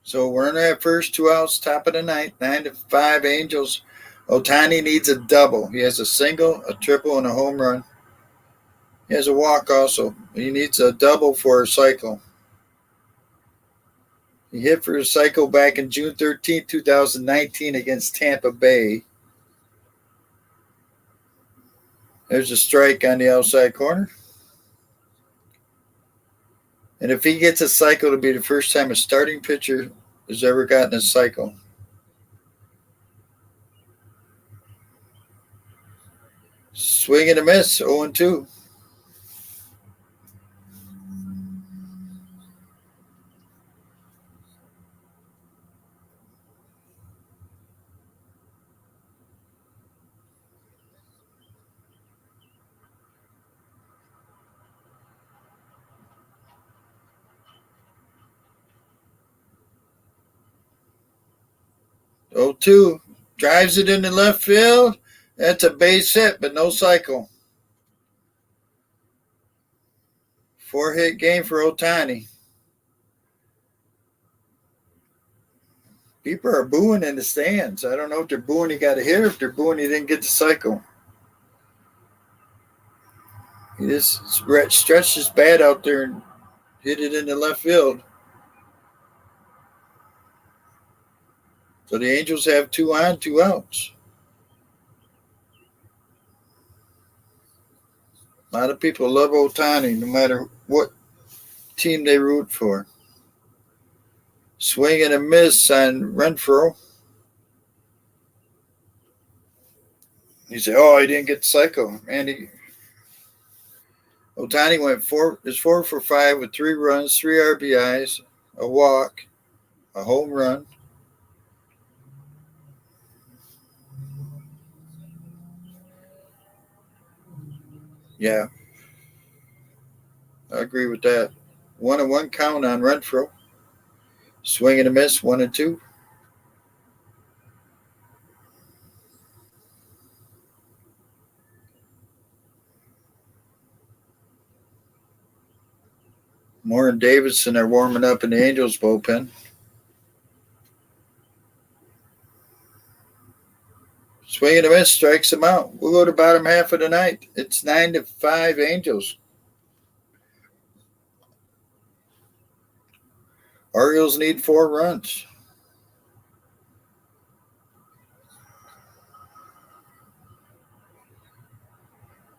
[SPEAKER 1] So we're in that first 2 outs, top of the ninth, 9-5 Angels. Ohtani needs a double. He has a single, a triple, and a home run. He has a walk also. He needs a double for a cycle. He hit for a cycle back in June 13, 2019 against Tampa Bay. There's a strike on the outside corner. And if he gets a cycle, it'll be the first time a starting pitcher has ever gotten a cycle. Swing and a miss, 0-2. Oh, 2. Drives it into left field. That's a base hit, but no cycle. 4-hit game for Ohtani. People are booing in the stands. I don't know if they're booing he got a hit or if they're booing he didn't get the cycle. He just stretched his bat out there and hit it into left field. So the Angels have 2 on, 2 outs. A lot of people love Ohtani no matter what team they root for. Swing and a miss on Renfroe. He said, "Oh, he didn't get the cycle." And Ohtani went 4 for 5 with 3 runs, 3 RBIs, a walk, a home run. Yeah, I agree with that. 1-1 count on Renfroe. Swing and a miss, 1-2. Moore and Davidson are warming up in the Angels bullpen. Swing and a miss, strikes him out. We'll go to bottom half of the ninth. It's 9-5 Angels. Orioles need 4 runs.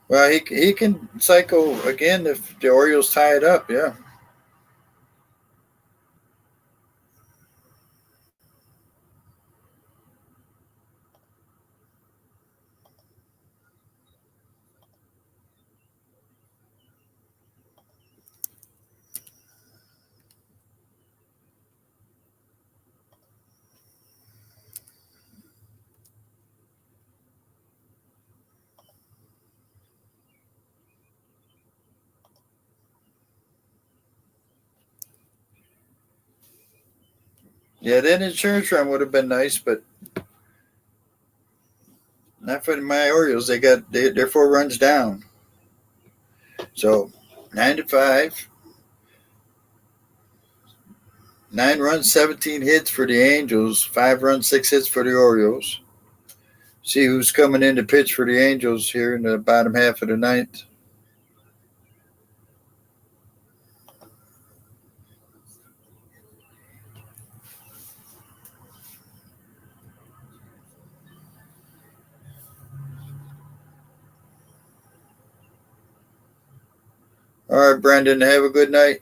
[SPEAKER 1] Well, he can cycle again if the Orioles tie it up, yeah. Yeah, that insurance run would have been nice, but not for my Orioles. They're 4 runs down. So 9-5. 9 runs, 17 hits for the Angels. 5 runs, 6 hits for the Orioles. See who's coming in to pitch for the Angels here in the bottom half of the ninth. All right, Brendan, have a good night.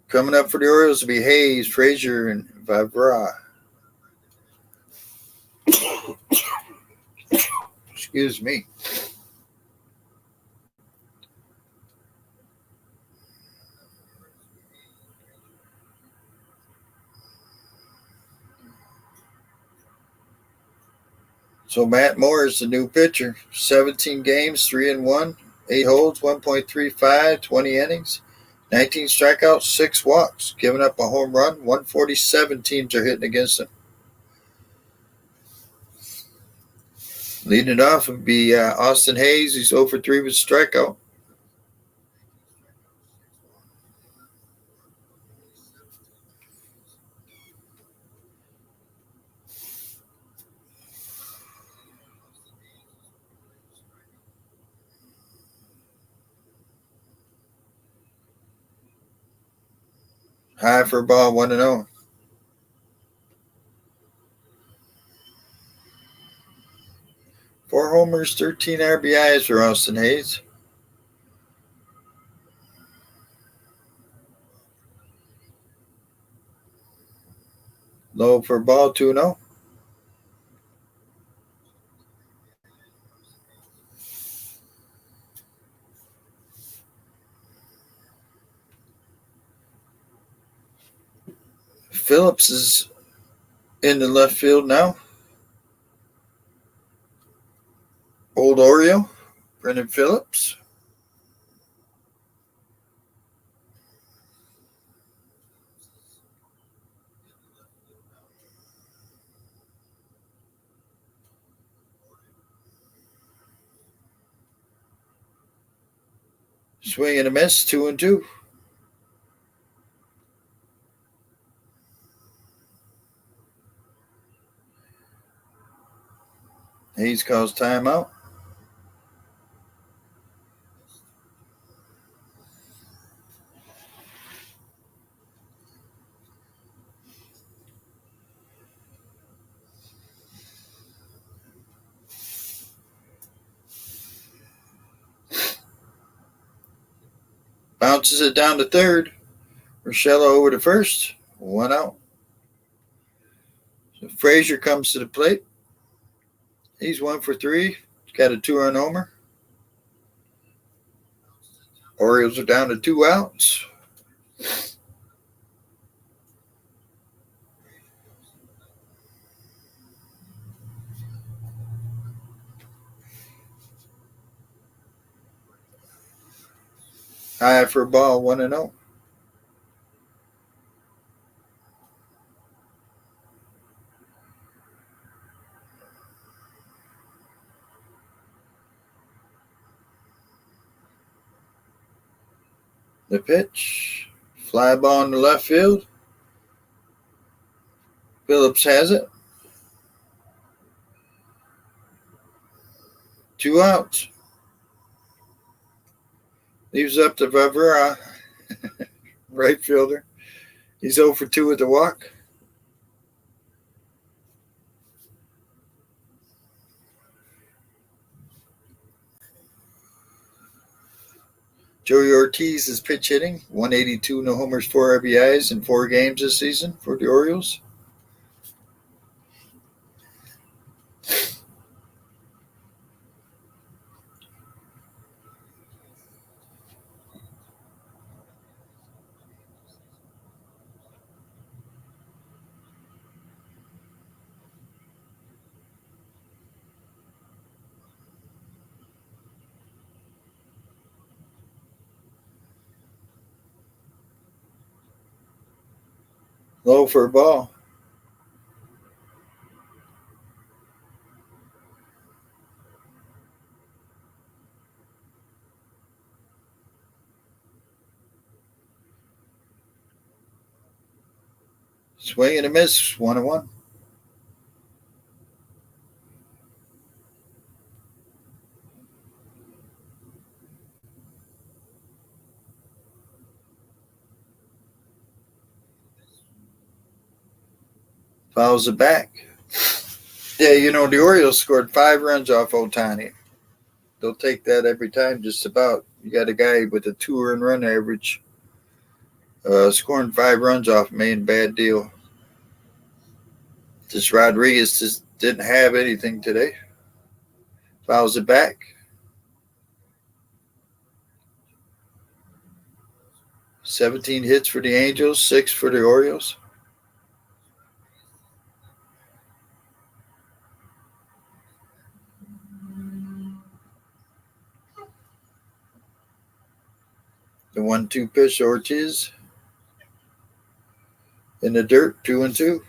[SPEAKER 1] Coming up for the Orioles will be Hayes, Frazier, and Vavra. Excuse me. So Matt Moore is the new pitcher. 17 games, 3-1, 8 holds, 1.35, 20 innings. 19 strikeouts, 6 walks, giving up a home run. 147 teams are hitting against him. Leading it off would be Austin Hayes. He's 0 for 3 with a strikeout. High for a ball, 1-0. Four homers, 13 RBIs for Austin Hayes. Low for a ball, 2-0. Phillips is in the left field now. Old Oriole, Brendan Phillips. Swing and a miss, 2-2. Hayes calls timeout. Bounces it down to third. Urshela over to first. 1 out. So Frazier comes to the plate. He's 1 for 3. He's got a 2-run homer. Orioles are down to 2 outs. High for a ball, 1-0. The pitch. Fly ball in the left field. Phillips has it. 2 outs. Leaves up to Vavra, right fielder. He's 0 for 2 with the walk. Joey Ortiz is pitch hitting. 182, no homers, 4 RBIs in 4 games this season for the Orioles. Low for a ball. Swing and a miss, 1-1. Fouls it back. Yeah, the Orioles scored 5 runs off Ohtani. They'll take that every time, just about. You got a guy with a 2-earned run average. Scoring 5 runs off him ain't a bad deal. This Rodriguez just didn't have anything today. Fouls it back. 17 hits for the Angels, 6 for the Orioles. The 1-2 pitch, Ortiz. In the dirt, 2-2.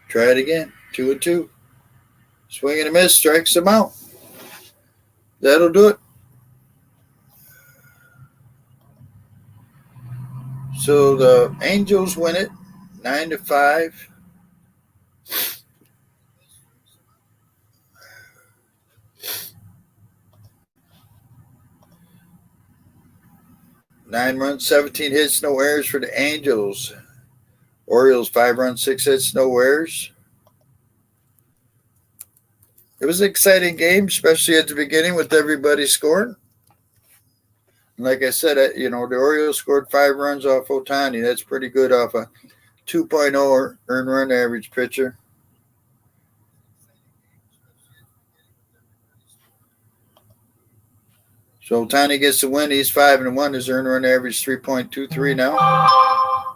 [SPEAKER 1] Try it again, 2-2. Swing and a miss, strikes him out. That'll do it. So the Angels win it 9-5. 9 runs, 17 hits, no errors for the Angels. Orioles 5 runs, 6 hits, no errors. It was an exciting game, especially at the beginning with everybody scoring. Like I said, the Orioles scored 5 runs off Ohtani. That's pretty good off a 2.0 earned run average pitcher. So Ohtani gets the win. He's 5-1. His earned run average 3.23 now.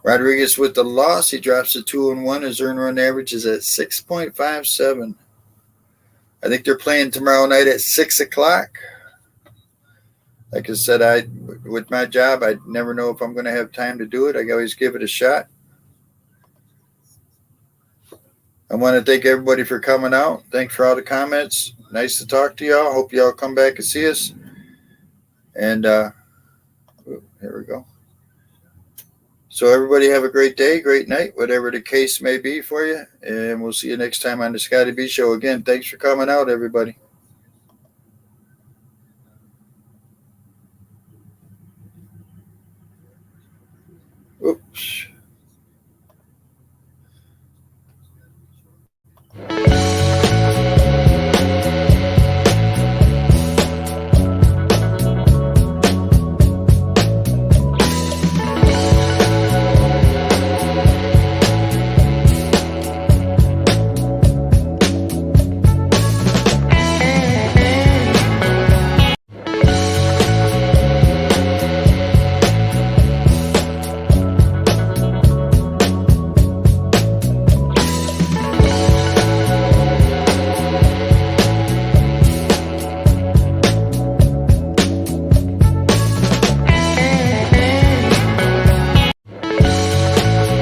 [SPEAKER 1] Rodriguez with the loss. He drops to 2-1. His earned run average is at 6.57. I think they're playing tomorrow night at 6 o'clock. Like I said, with my job, I never know if I'm going to have time to do it. I always give it a shot. I want to thank everybody for coming out. Thanks for all the comments. Nice to talk to y'all. Hope y'all come back and see us. And here we go. So everybody have a great day, great night, whatever the case may be for you. And we'll see you next time on the Scotty B Show. Again, thanks for coming out, everybody. Oops.